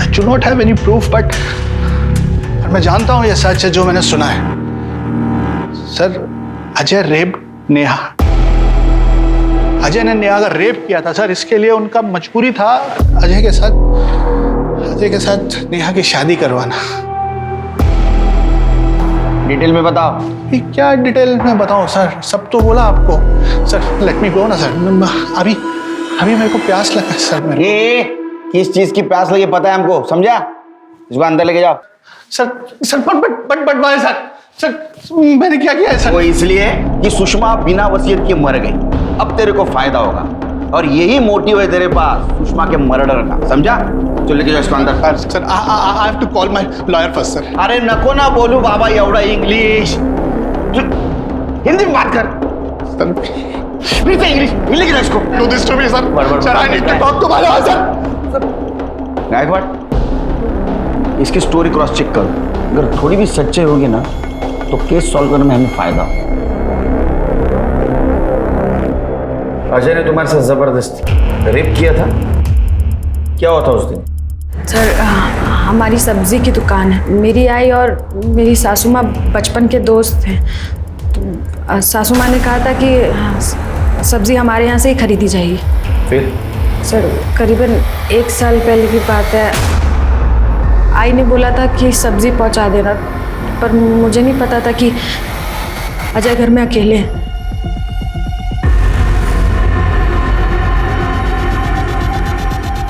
Speaker 15: I do not have any proof, but मैं जानता हूँ ये सच है जो मैंने सुना है सर। अजय रेप नेहा, अजय ने नेहा का रेप किया था सर, इसके लिए उनका मजबूरी था अजय के साथ नेहा की शादी करवाना।
Speaker 11: डिटेल में बताओ।
Speaker 15: क्या डिटेल में बताऊं सर, सब तो बोला आपको सर। लेट मी गो ना सर, अभी मेरे को प्यास लगा सर।
Speaker 11: ये किस चीज की प्यास लगी पता है हमको, समझा? इसको अंदर लेके जाओ।
Speaker 15: सर बट सर मैंने क्या किया है सर?
Speaker 11: वो इसलिए कि सुषमा बिना वसीयत के मर गई, अब तेरे को फायदा होगा, और यही मोटिव है तेरे पास सुषमा के मर्डर का, समझा? तो लेके जाओ इसको अंदर।
Speaker 15: Sir I have to call my lawyer first sir.
Speaker 11: अरे नको ना बोलू बाबा एवढा इंग्लिश, हिंदी में बात कर सर। प्लीज इंग्लिश लेके जाओ इसको।
Speaker 15: Do this to me sir. Sir I need to talk to my lawyer sir.
Speaker 11: Gaikwad, इसकी स्टोरी क्रॉस चेक करो, अगर थोड़ी भी सच्चाई होगी ना तो केस सॉल्व करने में हमें फायदा हो। अजय ने तुम्हारे साथ जबरदस्ती रेप किया था, क्या हुआ था उस दिन?
Speaker 21: सर हमारी सब्जी की दुकान है, मेरी आई और मेरी सासू माँ बचपन के दोस्त हैं। तो सासू माँ ने कहा था कि सब्जी हमारे यहाँ से ही खरीदी जाएगी।
Speaker 11: फिर?
Speaker 21: सर करीबन 1 साल पहले की बात है, आई ने बोला था कि सब्जी पहुँचा देना, पर मुझे नहीं पता था कि अजय घर में अकेले हैं।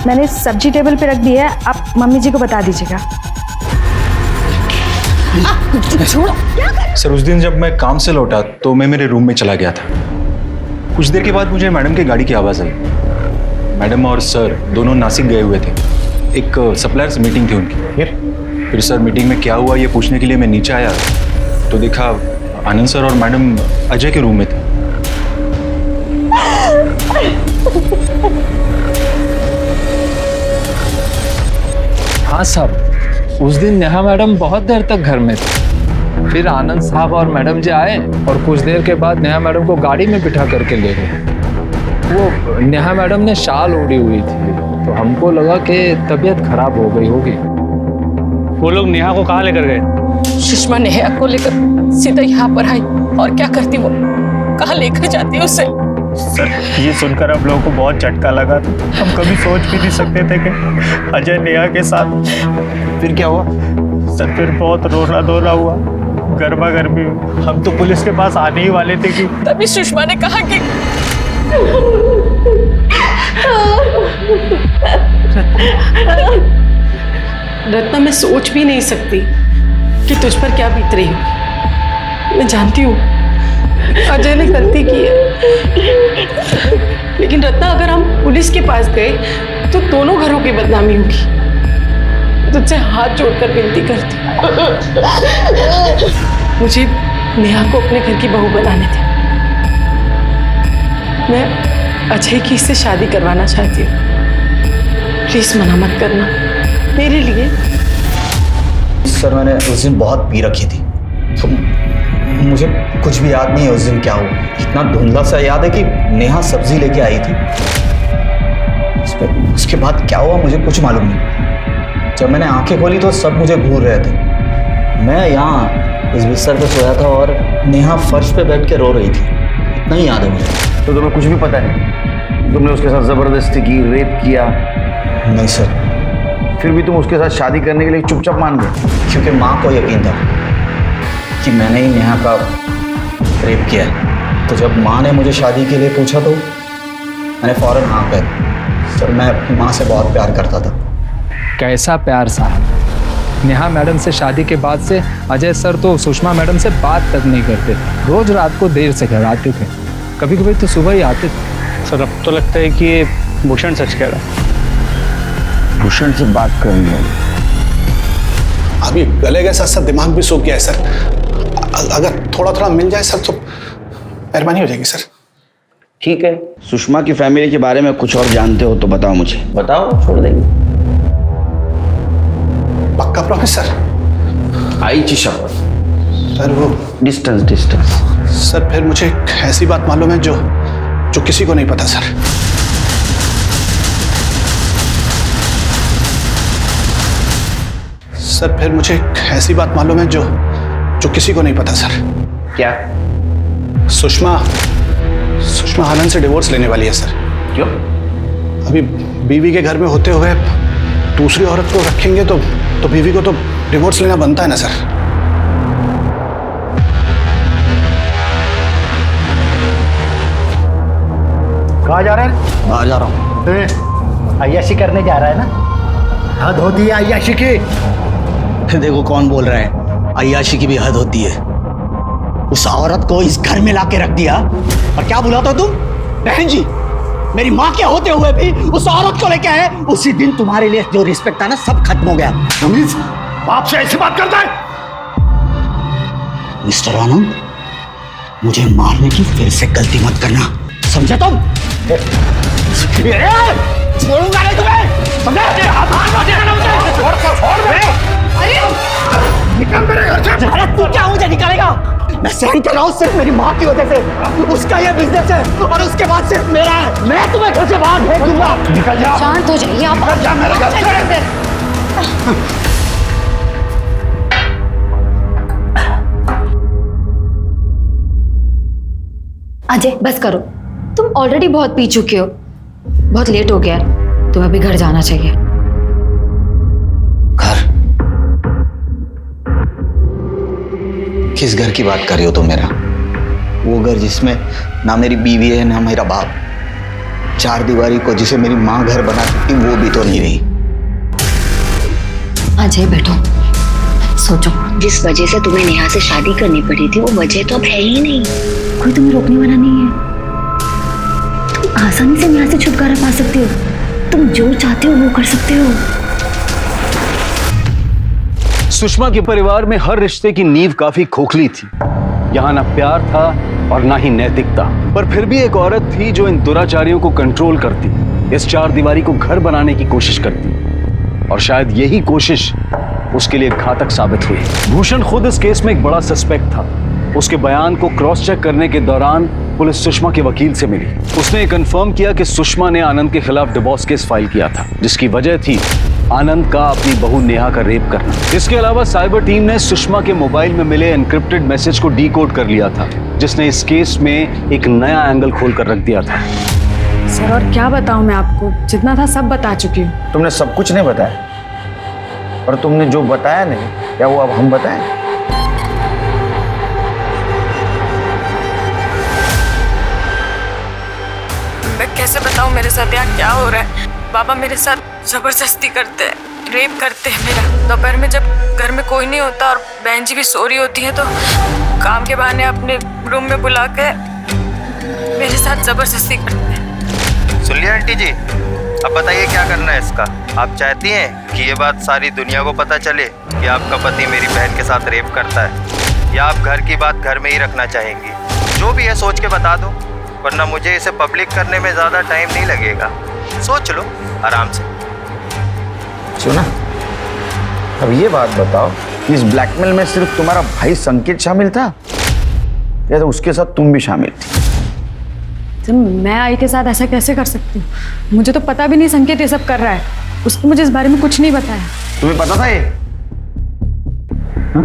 Speaker 21: मैंने सब्जी टेबल पे रख दी है, आप मम्मी जी को बता दीजिएगा।
Speaker 16: सर उस दिन जब मैं काम से लौटा तो मैं मेरे रूम में चला गया था। कुछ देर के बाद मुझे मैडम की गाड़ी की आवाज़ आई। मैडम और सर दोनों नासिक गए हुए थे, एक सप्लायर्स मीटिंग थी उनकी। फिर सर मीटिंग में क्या हुआ ये पूछने के लिए मैं नीचे आया तो देखा आनंद सर और मैडम अजय के रूम में थे।
Speaker 19: हाँ साहब, उस दिन नेहा मैडम बहुत देर तक घर में थे। फिर आनंद साहब और मैडम जी आए और कुछ देर के बाद नेहा मैडम को गाड़ी में बिठा करके ले गए। वो नेहा मैडम ने शाल ओढ़ी हुई थी, तो हमको लगा कि तबीयत खराब हो गई होगी।
Speaker 7: वो लोग नेहा को कहाँ लेकर गए?
Speaker 12: सुषमा नेहा को लेकर सीधा यहाँ पर आई, और क्या करती वो, कहाँ लेकर जाती उसे?
Speaker 16: सर ये सुनकर आप लोगों को बहुत झटका लगा था। हम कभी सोच भी नहीं सकते थे कि अजय नेहा के साथ।
Speaker 11: फिर क्या हुआ?
Speaker 7: सर फिर बहुत रोना धोना हुआ, गर्मा गर्मी हुई। हम तो पुलिस के पास आने ही वाले थे कि
Speaker 12: तभी सुषमा ने कहा कि रत्ना, मैं सोच भी नहीं सकती कि तुझ पर क्या बीत रही होगी। मैं जानती हूँ अजय ने गलती की है, लेकिन रत्ना अगर हम पुलिस के पास गए तो दोनों घरों की बदनामी होगी। तुझसे हाथ जोड़कर विनती करती हूँ, मुझे नेहा को अपने घर की बहू बनाने दे। मैं अजय की इससे शादी करवाना चाहती हूँ, प्लीज मना मत करना मेरे लिए।
Speaker 17: सर मैंने उस दिन बहुत पी रखी थी, तो मुझे कुछ भी याद नहीं है उस दिन क्या हुआ। इतना धुंधला सा याद है कि नेहा सब्जी लेके आई थी, उसके बाद क्या हुआ मुझे कुछ मालूम नहीं। जब मैंने आंखें खोली तो सब मुझे घूर रहे थे। मैं यहाँ इस बिस्तर पे सोया था और नेहा फर्श पे बैठ के रो रही थी, इतना ही याद है मुझे।
Speaker 9: तो तुम्हें कुछ भी पता नहीं? तुमने उसके साथ जबरदस्ती की, रेप किया?
Speaker 17: नहीं सर।
Speaker 9: फिर भी तुम उसके साथ शादी करने के लिए चुपचाप मान गए?
Speaker 17: क्योंकि माँ को यकीन था कि मैंने ही नेहा का रेप किया है। तो जब माँ ने मुझे शादी के लिए पूछा तो मैंने फौरन हाँ कह दी। सर मैं अपनी माँ से बहुत प्यार करता था।
Speaker 19: कैसा प्यार साहब? नेहा मैडम से शादी के बाद से अजय सर तो सुषमा मैडम से बात तक नहीं करते, रोज रात को देर से घर आते थे, कभी कभी तो सुबह ही आते थे।
Speaker 7: सर अब तो लगता है कि ये भूषण सच कह रहा है।
Speaker 9: भूषण से बात करनी है।
Speaker 15: अभी गले के साथ साथ दिमाग भी सूख गया है सर। अगर थोड़ा थोड़ा मिल जाए सर तो मेहरबानी हो जाएगी सर।
Speaker 17: ठीक है, सुषमा की फैमिली के बारे में कुछ और जानते हो तो बताओ मुझे। बताओ, छोड़ देंगे।
Speaker 15: पक्का प्रॉमिस सर?
Speaker 17: आईची शपथ
Speaker 15: सर। वो
Speaker 17: डिस्टेंस
Speaker 15: सर फिर मुझे एक ऐसी बात मालूम है जो किसी को नहीं पता सर। सर फिर मुझे एक ऐसी बात मालूम है जो किसी को नहीं पता सर।
Speaker 17: क्या?
Speaker 15: सुषमा आनंद से डिवोर्स लेने वाली है सर।
Speaker 17: क्यों?
Speaker 15: अभी बीवी के घर में होते हुए दूसरी औरत को रखेंगे तो बीवी को तो डिवोर्स लेना बनता है ना सर।
Speaker 9: कहाँ जा रहे हैं?
Speaker 17: बाहर जा रहा हूँ।
Speaker 9: अय्याशी करने जा रहा है ना? हद होती है अय्याशी की।
Speaker 17: देखो कौन बोल रहा है, अय्याशी की भी हद होती है। उस औरत को इस घर में लाके रख दिया और क्या बुलाता तुम? बहन जी, मेरी माँ के होते हुए भी उस औरत को लेके आए। उसी दिन तुम्हारे लिए जो रिस्पेक्ट था ना सब खत्म हो गया।
Speaker 9: अमीज, बाप से ऐसी बात करता है?
Speaker 17: मिस्टर आनंद, मुझे मारने की फिर से गलती मत करना, समझे तुम? छोड़ूंगा नहीं तुम्हें, समझे? निकल मेरे घर से। अरे तू क्या मुझे निकालेगा? मैं सहन कर रहा हूँ सिर्फ मेरी माँ की वजह से। उसका ये बिजनेस है और उसके बाद सिर्फ मेरा है। मैं तुम्हें घर से बाहर भेज दूंगा।
Speaker 9: निकल जा।
Speaker 2: शांत हो जाइए आप।
Speaker 9: निकल जा मेरे घर से।
Speaker 2: अजय बस करो, तुम ऑलरेडी बहुत पी चुके हो, बहुत लेट हो गया है, तुम्हें अभी घर जाना चाहिए।
Speaker 17: किस घर की बात कर रही हो तुम? मेरा वो घर जिसमें ना मेरी बीवी है ना मेरा बाप। चार दीवारी को जिसे मेरी माँ घर बना सकती वो भी तो नहीं रही।
Speaker 2: अजय बैठो, सोचो।
Speaker 10: जिस वजह से तुम्हें नेहा से शादी करनी पड़ी थी वो वजह तो अब है ही नहीं। कोई तुम्हें रोकने वाला नहीं है। तुम आसानी से नेहा से छुटकारा पा सकते हो। तुम जो चाहते हो वो कर सकते हो।
Speaker 13: सुषमा के परिवार में हर रिश्ते की नींव काफी खोखली थी। यहाँ ना प्यार था और ना ही नैतिकता, पर फिर भी एक औरत थी जो इन दुराचारियों को कंट्रोल करती, इस चार दीवारी को घर बनाने की कोशिश करती, और शायद यही कोशिश उसके लिए घातक साबित हुई। भूषण खुद इस केस में एक बड़ा सस्पेक्ट था। उसके बयान को क्रॉस चेक करने के दौरान पुलिस सुषमा के वकील से मिली। उसने कंफर्म किया कि सुषमा ने आनंद के खिलाफ डिवोर्स केस फाइल किया था, जिसकी वजह थी आनंद का अपनी बहू नेहा का रेप करना। इसके अलावा साइबर टीम ने सुषमा के मोबाइल में मिले एनक्रिप्टेड मैसेज को डीकोड कर लिया था, जिसने इस केस में एक नया एंगल खोल कर रख दिया था।
Speaker 21: सर और क्या बताऊं मैं आपको, जितना था सब बता चुकी हूँ।
Speaker 9: तुमने सब कुछ नहीं बताया?
Speaker 5: और तुमने जो बताया नहीं, क्या वो अब हम बताएं?
Speaker 21: मैं कैसे बताऊं मेरे साथ यहाँ क्या हो रहा है। बाबा मेरे साथ जबरदस्ती करते हैं, रेप करते हैं मेरा। दोपहर में जब घर में कोई नहीं होता और बहन जी भी सो रही होती है तो काम के बहाने अपने रूम में बुला के मेरे साथ जबरदस्ती करते हैं।
Speaker 8: सुन लिया आंटी जी, अब बताइए क्या करना है इसका। आप चाहती हैं कि ये बात सारी दुनिया को पता चले कि आपका पति मेरी बहन के साथ रेप करता है, या आप घर की बात घर में ही रखना चाहेंगी? जो भी है सोच के बता दो, वरना मुझे इसे पब्लिक करने में ज़्यादा टाइम नहीं लगेगा। सोच लो आराम से।
Speaker 5: सुना, अब ये बात बताओ कि इस ब्लैकमेल में सिर्फ तुम्हारा भाई संकेत शामिल था या तो उसके साथ तुम भी शामिल थी?
Speaker 21: तो मैं आई के साथ ऐसा कैसे कर सकती हूँ? मुझे तो पता भी नहीं संकेत ये सब कर रहा है। उसने मुझे इस बारे में कुछ नहीं बताया।
Speaker 5: तुम्हें पता था ये? हाँ?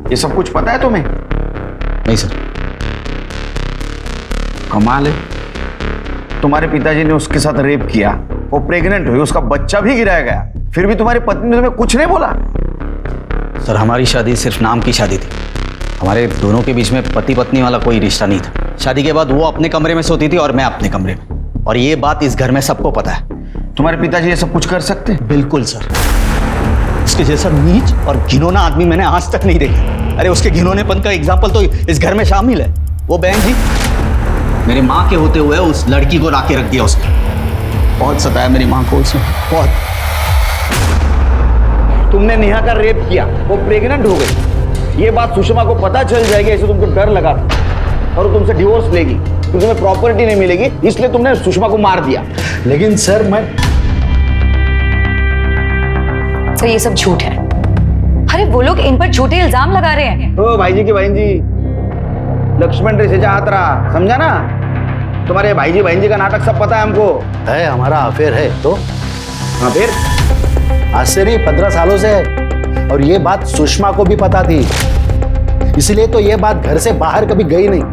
Speaker 5: ये सब कुछ पता है तुम्हें?
Speaker 3: नहीं सर।
Speaker 5: कमाल है, तुम्हारे पिताजी ने उसके साथ रेप किया, वो प्रेग्नेंट हुई, उसका बच्चा भी गिराया गया, फिर भी तुम्हारी पत्नी ने तुम्हें कुछ नहीं बोला?
Speaker 3: सर हमारी शादी सिर्फ नाम की शादी थी, हमारे दोनों के बीच में पति पत्नी वाला कोई रिश्ता नहीं था। शादी के बाद वो अपने कमरे में सोती थी और मैं अपने कमरे में, और ये बात इस घर में सबको पता है।
Speaker 5: तुम्हारे पिताजी ये सब कुछ कर सकते?
Speaker 3: बिल्कुल सर। इसके जैसा नीच और घिनौना आदमी मैंने आज तक नहीं देखा। अरे उसके घिनौनेपन का एग्जाम्पल तो इस घर में शामिल है। वो बहन जी, मेरी माँ के होते हुए उस लड़की को लाके रख दिया उसने। बहुत सताया मेरी माँ को उसने, बहुत।
Speaker 5: तुमने नेहा का रेप किया, वो प्रेग्नेंट हो गई, ये बात सुषमा को पता चल जाएगी, ऐसे तुमको डर लगा था और वो तुमसे डिवोर्स लेगी, तो तुम्हें प्रॉपर्टी नहीं मिलेगी, इसलिए तुमने सुषमा को मार दिया।
Speaker 9: लेकिन सर मैं
Speaker 10: सर ये सब झूठ है। अरे वो लोग इन पर झूठे इल्जाम लगा रहे हैं।
Speaker 5: ओ भाई जी की बहन जी, लक्ष्मण रेसे जात रहा, समझा ना? तुम्हारे भाई जी बहन जी का नाटक सब पता है हमको।
Speaker 9: है, हमारा अफेयर है तो
Speaker 5: हाँ फिर
Speaker 9: आज से नहीं 15 सालों से है, और ये बात सुषमा को भी पता थी, इसलिए तो ये बात घर से बाहर कभी गई नहीं।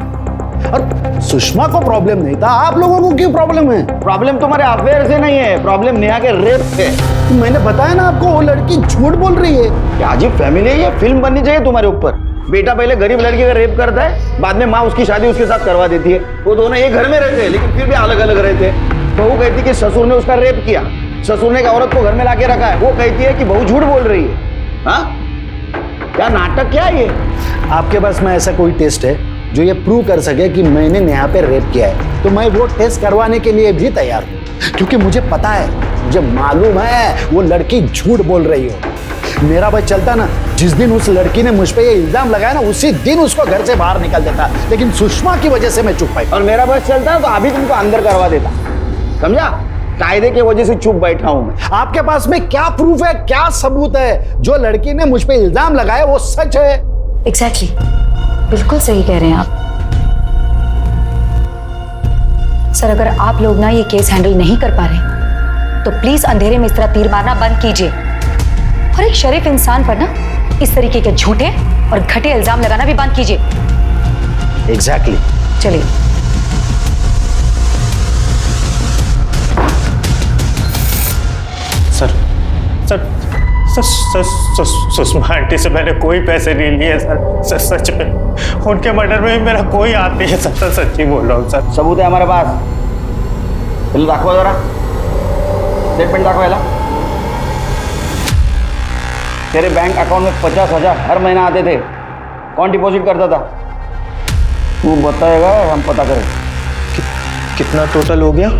Speaker 9: और सुषमा को प्रॉब्लम नहीं था, आप लोगों को क्यों प्रॉब्लम है?
Speaker 5: प्रॉब्लम तुम्हारे अफेयर से नहीं है, प्रॉब्लम नेहा के रेप से।
Speaker 9: मैंने बताया ना आपको, वो लड़की झूठ बोल रही है।
Speaker 5: क्या अजीब फैमिली है ये, फिल्म बननी चाहिए तुम्हारे ऊपर। बेटा पहले गरीब लड़की का रेप करता है, बाद में माँ उसकी शादी उसके साथ करवा देती है। वो दोनों एक घर में रहते हैं लेकिन फिर भी अलग अलग रहते हैं। बहू कहती कि ससुर ने उसका रेप किया, ससुर ने एक औरत को घर में लाके रखा है, वो कहती है कि बहू झूठ बोल रही है। हाँ, क्या नाटक क्या है ये?
Speaker 9: आपके पास में ऐसा कोई टेस्ट है जो ये प्रूव कर सके कि मैंने नेहा पे रेप किया है? तो मैं वो टेस्ट करवाने के लिए भी तैयार हूँ, क्योंकि मुझे पता है, मुझे मालूम है वो लड़की झूठ बोल रही हो। मेरा बस चलता ना, जिस दिन उस लड़की ने मुझ पे ये इल्जाम लगाया ना, उसी दिन उसको घर से बाहर निकाल देता, लेकिन सुषमा की वजह से मैं चुप पाई।
Speaker 5: और मेरा बस चलता तो अभी तुमको अंदर करवा देता, समझा? कायदे की वजह से चुप बैठा हूं मैं।
Speaker 9: आपके पास में क्या प्रूफ है, क्या सबूत है? जो लड़की ने मुझ पे इल्जाम लगाया वो सच है?
Speaker 10: एग्जैक्टली, बिल्कुल सही कह रहे हैं आप। सर अगर आप लोग ना ये केस हैंडल नहीं कर पा रहे तो प्लीज अंधेरे में इस तरह तीर मारना बंद कीजिए, और एक शरीफ इंसान पर ना इस तरीके के झूठे और घटे इल्जाम लगाना भी बंद कीजिए।
Speaker 9: एग्जैक्टली।
Speaker 10: चलिए।
Speaker 16: सर सुषमा आंटी से मैंने कोई पैसे नहीं लिए सर, सच में उनके मर्डर में मेरा कोई हाथ नहीं है सर, सच्ची बोल रहा हूँ सर।
Speaker 5: सबूत है हमारे पास, पहले दाखवा जरा, स्टेटमेंट दाखवायला। तेरे बैंक अकाउंट में 50,000 हर महीना आते थे, कौन डिपॉजिट करता था? तू बताएगा, हम पता करें।
Speaker 16: कितना टोटल हो गया?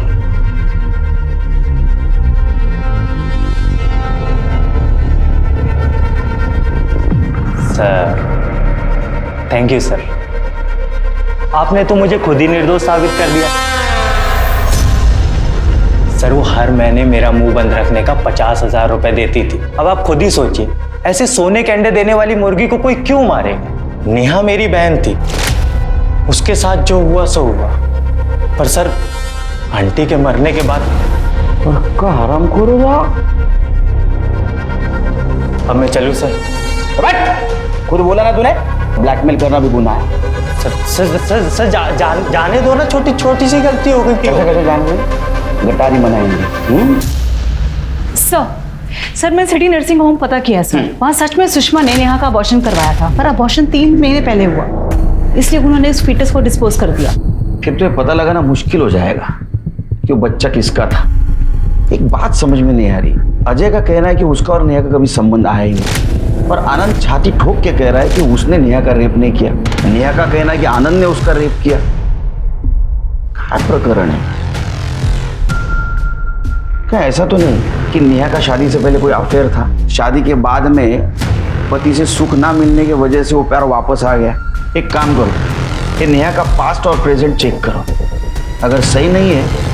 Speaker 18: सर थैंक यू सर, आपने तो मुझे खुद ही निर्दोष साबित कर दिया। सर वो हर महीने मेरा मुंह बंद रखने का 50,000 रुपए देती थी। अब आप खुद ही सोचिए, ऐसे सोने के अंडे देने वाली मुर्गी को कोई क्यों मारेगा? नेहा मेरी बहन थी, उसके साथ जो हुआ सो हुआ, पर सर आंटी के मरने के बाद
Speaker 5: पक्का हरामखोर होगा।
Speaker 18: अब मैं चलूं सर?
Speaker 5: खुद बोला ना तूने, ब्लैकमेल करना भी गुनाह है।
Speaker 18: सर जाने दो ना, छोटी छोटी सी गलती हो गई।
Speaker 5: कैसे कैसे जाने दो? गटारी मनाएंगे।
Speaker 21: सर
Speaker 6: सर मैं सिटी नर्सिंग होम पता किया सर, वहाँ सच में सुषमा ने नेहा का अबॉर्शन करवाया था, पर अबॉर्शन 3 महीने पहले हुआ, इसलिए उन्होंने इस फीटस को डिस्पोज कर दिया।
Speaker 5: फिर तो ये पता लगाना मुश्किल हो जाएगा कि वो बच्चा किसका था। एक बात समझ में नहीं आ रही, अजय का कहना है कि उसका और नेहा का कभी संबंध आया ही नहीं, और आनंद छाती ठोक के कह रहा है कि उसने नेहा का रेप नहीं किया। नेहा का कहना है कि आनंद ने उसका रेप किया। क्या प्रकरण है? क्या ऐसा तो नहीं कि नेहा का शादी से पहले कोई अफेयर था, शादी के बाद में पति से सुख ना मिलने की वजह से वो प्यार वापस आ गया? एक काम करो, ये नेहा का पास्ट और प्रेजेंट चेक करो, अगर सही नहीं है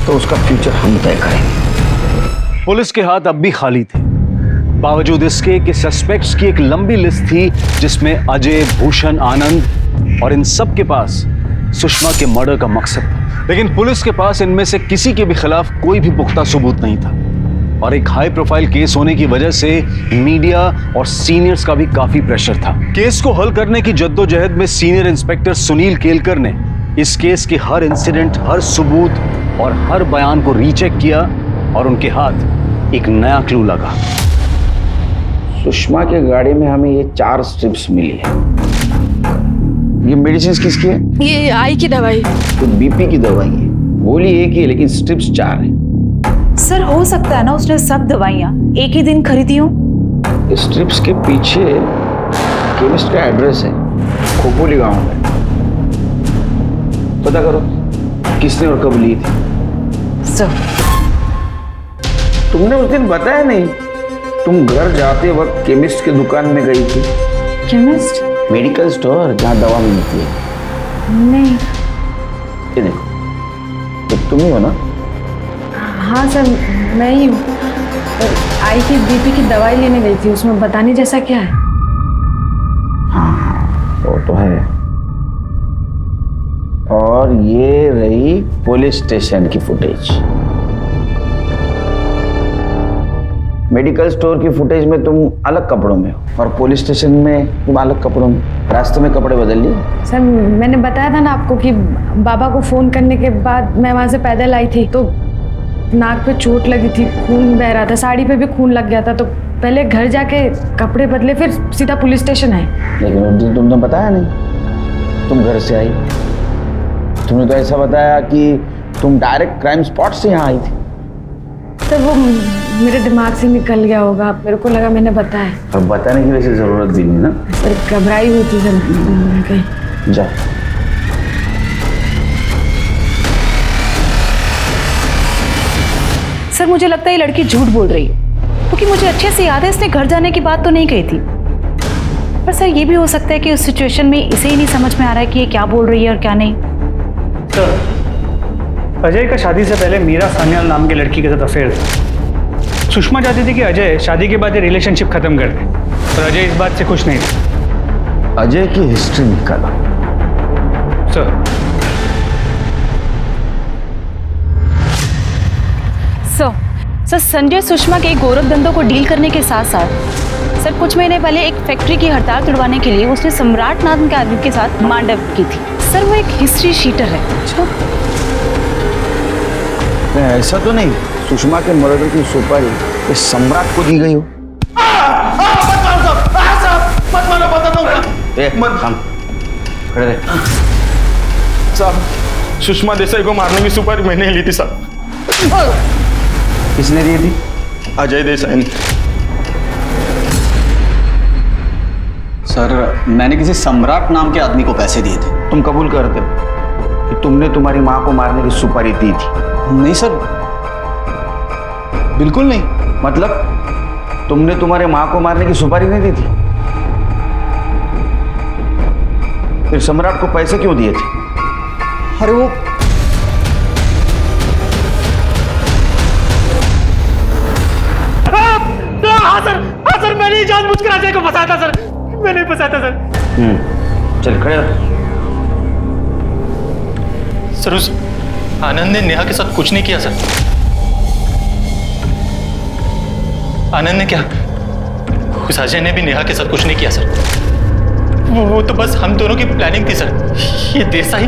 Speaker 5: तो उसका फ्यूचर हम तय करेंगे।
Speaker 13: पुलिस के हाथ अब भी खाली थे, बावजूद इसके कि सस्पेक्ट्स की एक लंबी लिस्ट थी जिसमें अजय, भूषण, आनंद और इन सब के पास सुषमा के मर्डर का मकसद था। लेकिन पुलिस के पास इनमें से किसी के भी खिलाफ कोई भी पुख्ता सबूत नहीं था, और एक हाई प्रोफाइल केस होने की वजह से मीडिया और सीनियर्स का भी काफी प्रेशर था। केस को हल करने की जद्दोजहद में सीनियर इंस्पेक्टर सुनील केलकर ने इस केस के हर इंसिडेंट, हर सबूत और हर बयान को रीचेक किया, और उनके हाथ एक नया क्लू लगा।
Speaker 5: सुषमा के गाड़ी में हमें ये 4 स्ट्रिप्स मिली है। ये मेडिसिन किसकी है?
Speaker 21: ये आई की दवाई।
Speaker 5: तो बीपी की दवाई है। गोली एक ही है लेकिन स्ट्रिप्स 4 है।
Speaker 6: सर हो सकता है ना उसने सब दवाइयाँ एक ही दिन खरीदी हो।
Speaker 5: स्ट्रिप्स के पीछे केमिस्ट का एड्रेस है, खोपोली गांव में। पता करो किसने और कब ली थी।
Speaker 6: सर
Speaker 5: तुमने उस दिन बताया नहीं, तुम घर जाते वक्त केमिस्ट की दुकान में गई थी।
Speaker 6: केमिस्ट?
Speaker 5: मेडिकल स्टोर जहाँ दवा मिलती है।
Speaker 21: नहीं।
Speaker 5: ये देखो, तो तुम ही हो ना?
Speaker 21: हाँ सर मैं ही हूँ। आई की बीपी की दवाई लेने गई थी, उसमें बताने जैसा क्या है?
Speaker 5: हाँ वो तो है। और ये रही पुलिस स्टेशन की फुटेज। मेडिकल स्टोर की फुटेज में तुम अलग कपड़ों में हो, और पुलिस स्टेशन में तुम अलग कपड़ों में। रास्ते में कपड़े बदल लिए?
Speaker 21: सर मैंने बताया था ना आपको कि बाबा को फोन करने के बाद मैं वहाँ से पैदल आई थी, तो नाक पे चोट लगी थी, खून बह रहा था, साड़ी पे भी खून लग गया था, तो पहले घर जाके कपड़े बदले, फिर सीधा पुलिस स्टेशन आए।
Speaker 5: लेकिन उस दिन तुमने बताया नहीं, तुम घर से आई। तुमने तो ऐसा बताया कि तुम डायरेक्ट क्राइम स्पॉट से यहाँ आई थी।
Speaker 21: सर वो मेरे दिमाग से निकल गया होगा, मेरे को लगा मैंने बताया।
Speaker 5: अब बताने की वैसे जरूरत भी नहीं ना।
Speaker 21: सर घबराई हुई थी सर।
Speaker 5: जाओ।
Speaker 6: सर मुझे लगता है ये लड़की झूठ बोल रही है, क्योंकि मुझे अच्छे से याद है इसने घर जाने की बात तो नहीं कही थी। पर सर ये भी हो सकता है कि उस सिचुएशन में इसे ही नहीं समझ में आ रहा है कि ये क्या बोल रही है और क्या नहीं।
Speaker 7: सर अजय का शादी से पहले मीरा सान्याल नाम की लड़की के साथ अफेयर था। सुषमा चाहती थी कि अजय शादी के बाद ये रिलेशनशिप खत्म कर दे, पर अजय इस बात से खुश नहीं था।
Speaker 5: अजय की हिस्ट्री निकाला।
Speaker 7: सर
Speaker 6: सर संजय सुषमा के गोरख धंधों को डील करने के साथ साथ सर कुछ महीने पहले एक फैक्ट्री की हड़ताल तुड़वाने के लिए उसने सम्राट नाम के आदमी के साथ मांडव की थी। सर वो एक हिस्ट्री शीटर है।
Speaker 5: अच्छा ऐसा तो नहीं सुषमा के मर्डर की सुपारी इस सम्राट को दी गई हो? खड़े रहे।
Speaker 16: साहब सुषमा देसाई को मारने की सुपारी मैंने ही ली थी साहब।
Speaker 5: किसने दी थी?
Speaker 16: अजय देसाई ने।
Speaker 3: सर मैंने किसी सम्राट नाम के आदमी को पैसे दिए थे।
Speaker 5: तुम कबूल करते हो कि तुमने तुम्हारी माँ को मारने की सुपारी दी थी?
Speaker 3: नहीं सर, बिल्कुल नहीं।
Speaker 5: मतलब तुमने तुम्हारे माँ को मारने की सुपारी नहीं दी थी? फिर सम्राट को पैसे क्यों दिए थे?
Speaker 3: अरे वो
Speaker 7: हाँ सर मैंने ही जानबूझकर अजय को फंसाया था सर, मैंने फंसाया था सर।
Speaker 5: चल खड़े रहो।
Speaker 16: सर उस आनंद ने नेहा के साथ कुछ नहीं किया सर। आनंद ने क्या, उस अजय ने भी नेहा के साथ कुछ नहीं किया सर। वो तो बस हम दोनों की प्लानिंग थी सर। ये देसाई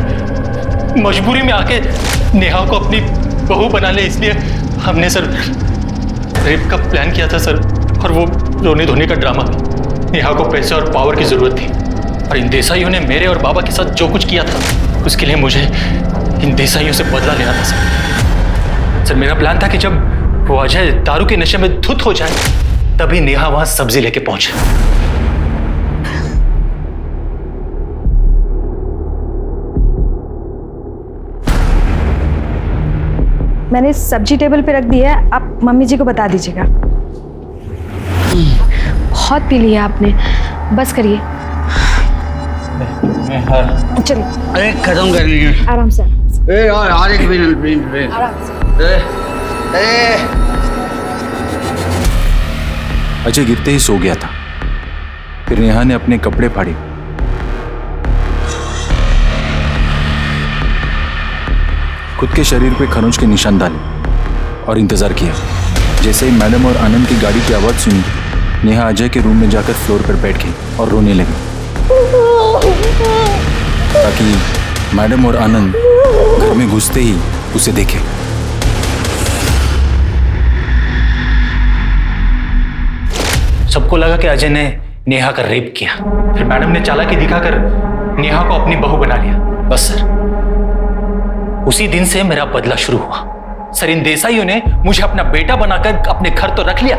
Speaker 16: मजबूरी में आके नेहा को अपनी बहू बना ले, इसलिए हमने सर
Speaker 1: रेप का प्लान किया था सर, और वो रोने धोने का ड्रामा। नेहा को पैसे और पावर की जरूरत थी, और इन देसाइयों ने मेरे और बाबा के साथ जो कुछ किया था उसके लिए मुझे इन देसाइयों से बदला लेना था सर। मेरा प्लान था कि जब वो अजय दारू के नशे में धुत हो जाए तभी नेहा वहां सब्जी लेके पहुंचे।
Speaker 21: मैंने सब्जी टेबल पे रख दी है, आप मम्मी जी को बता दीजिएगा। बहुत पी लिया आपने, बस करिए। चलिए।
Speaker 3: अरे खत्म कर लीजिए।
Speaker 21: आराम से।
Speaker 3: यार एक मिनट।
Speaker 21: आराम से।
Speaker 13: अजय गिरते ही सो गया था। फिर नेहा ने अपने कपड़े फाड़े, खुद के शरीर पे खरोंच के निशान डाले और इंतजार किया। जैसे ही मैडम और आनंद की गाड़ी की आवाज सुनी, नेहा अजय के रूम में जाकर फ्लोर पर बैठ गई और रोने लगी, ताकि मैडम और आनंद घर में घुसते ही उसे देखे।
Speaker 1: सबको लगा कि अजय ने नेहा का रेप किया। फिर मैडम ने चालाकी दिखाकर नेहा को अपनी बहू बना लिया। बस सर, उसी दिन से मेरा बदला शुरू हुआ। सर, इन देसाइयों ने मुझे अपना बेटा बनाकर अपने घर तो रख लिया,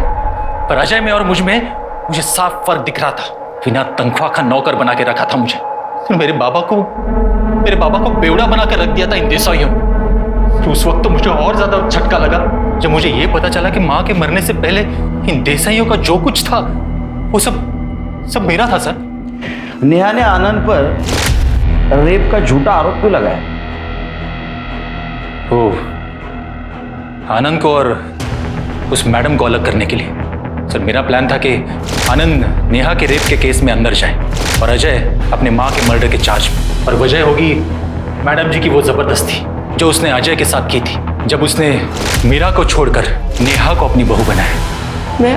Speaker 1: पर अजय में और मुझ में मुझे साफ फर्क दिख रहा था। बिना तनख्वाह का नौकर बना के रखा था मुझे। फिर मेरे बाबा को बेवड़ा बनाकर रख दिया था इन देसाइयों ने। उस वक्त तो मुझे और ज्यादा झटका लगा जब मुझे ये पता चला कि माँ के मरने से पहले इन देसाइयों का जो कुछ था वो सब मेरा था सर।
Speaker 18: नेहा ने आनंद पर रेप का झूठा आरोप क्यों लगाया?
Speaker 1: आनंद को और उस मैडम को अलग करने के लिए। सर, मेरा प्लान था कि आनंद नेहा के रेप के केस में अंदर जाए और अजय अपने माँ के मर्डर के चार्ज में। और वजह होगी मैडम जी की वो जबरदस्ती जो उसने अजय के साथ की थी, जब उसने मीरा को छोड़कर नेहा को अपनी बहू बनाया।
Speaker 12: मैं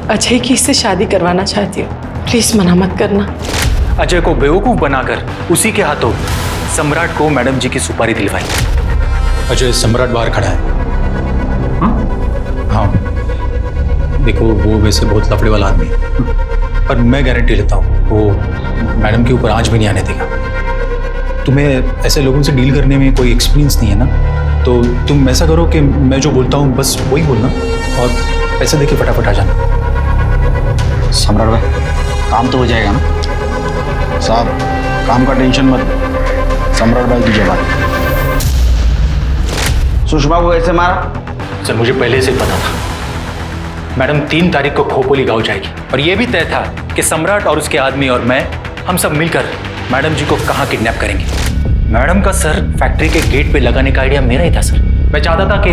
Speaker 12: अजय की इससे शादी करवाना चाहती हूँ, प्लीज मना मत करना।
Speaker 1: अजय को बेवकूफ बनाकर उसी के हाथों सम्राट को मैडम जी की सुपारी दिलवाई।
Speaker 16: अजय, सम्राट बाहर खड़ा है। हाँ, देखो वो वैसे बहुत लफड़े वाला आदमी है, पर मैं गारंटी लेता हूँ वो मैडम के ऊपर आंच भी नहीं आने देगा। तुम्हें ऐसे लोगों से डील करने में कोई एक्सपीरियंस नहीं है ना, तो तुम ऐसा करो कि मैं जो बोलता हूँ बस वही बोलना और पैसे देके फटाफट आ जाना।
Speaker 3: सम्राट भाई, काम तो हो जाएगा ना? साहब, काम का टेंशन मत, सम्राट भाई की जबान। सुषमा को कैसे मारा?
Speaker 1: सर, मुझे पहले से पता था मैडम 3 तारीख को खोपोली गांव जाएगी, और यह भी तय था कि सम्राट और उसके आदमी और मैं, हम सब मिलकर मैडम जी को कहाँ किडनैप करेंगे। मैडम का सर फैक्ट्री के गेट पे लगाने का आइडिया मेरा ही था सर। मैं चाहता था कि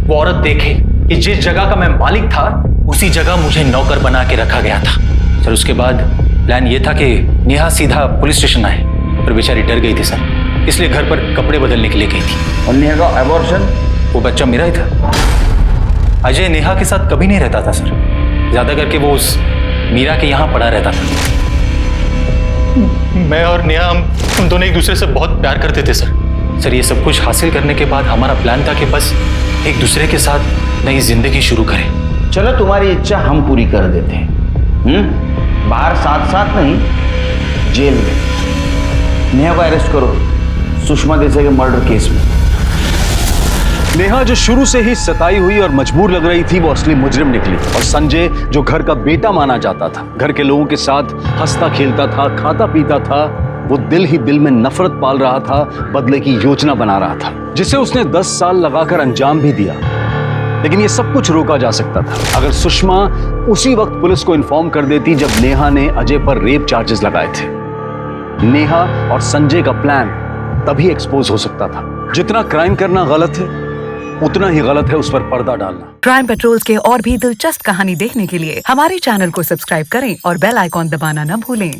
Speaker 1: वो औरत देखे कि जिस जगह का मैं मालिक था उसी जगह मुझे नौकर बना के रखा गया था सर। उसके बाद प्लान ये था कि नेहा सीधा पुलिस स्टेशन आए, पर बेचारी डर गई थी सर, इसलिए घर पर कपड़े बदलने के लिए गई थी।
Speaker 3: और नेहा का एबॉर्शन?
Speaker 1: वो बच्चा मेरा ही था। अजय नेहा के साथ कभी नहीं रहता था सर, ज्यादा करके वो उस मीरा के यहाँ पड़ा रहता था। मैं और नेहा हम दोनों एक दूसरे से बहुत प्यार करते थे सर। ये सब कुछ हासिल करने के बाद हमारा प्लान था कि बस एक दूसरे के साथ नई जिंदगी शुरू करें।
Speaker 3: चलो, तुम्हारी इच्छा हम पूरी कर देते हैं। बाहर साथ साथ नहीं, जेल में नेहा को अरेस्ट करो सुषमा देसाई के मर्डर केस में।
Speaker 13: नेहा जो शुरू से ही सताई हुई और मजबूर लग रही थी, वो असली मुजरिम निकली। और संजय जो घर का बेटा माना जाता था, घर के लोगों के साथ हंसता खेलता था, खाता पीता था, वो दिल ही दिल में नफरत पाल रहा था, बदले की योजना बना रहा था, जिसे उसने 10 साल लगाकर अंजाम भी दिया। लेकिन ये सब कुछ रोका जा सकता था अगर सुषमा उसी वक्त पुलिस को इन्फॉर्म कर देती जब नेहा ने अजय पर रेप चार्जेस लगाए थे। नेहा और संजय का प्लान तभी एक्सपोज हो सकता था। जितना क्राइम करना गलत है, उतना ही गलत है उस पर पर्दा डालना।
Speaker 14: क्राइम पेट्रोल्स के और भी दिलचस्प कहानी देखने के लिए हमारे चैनल को सब्सक्राइब करें और बेल आइकॉन दबाना न भूलें।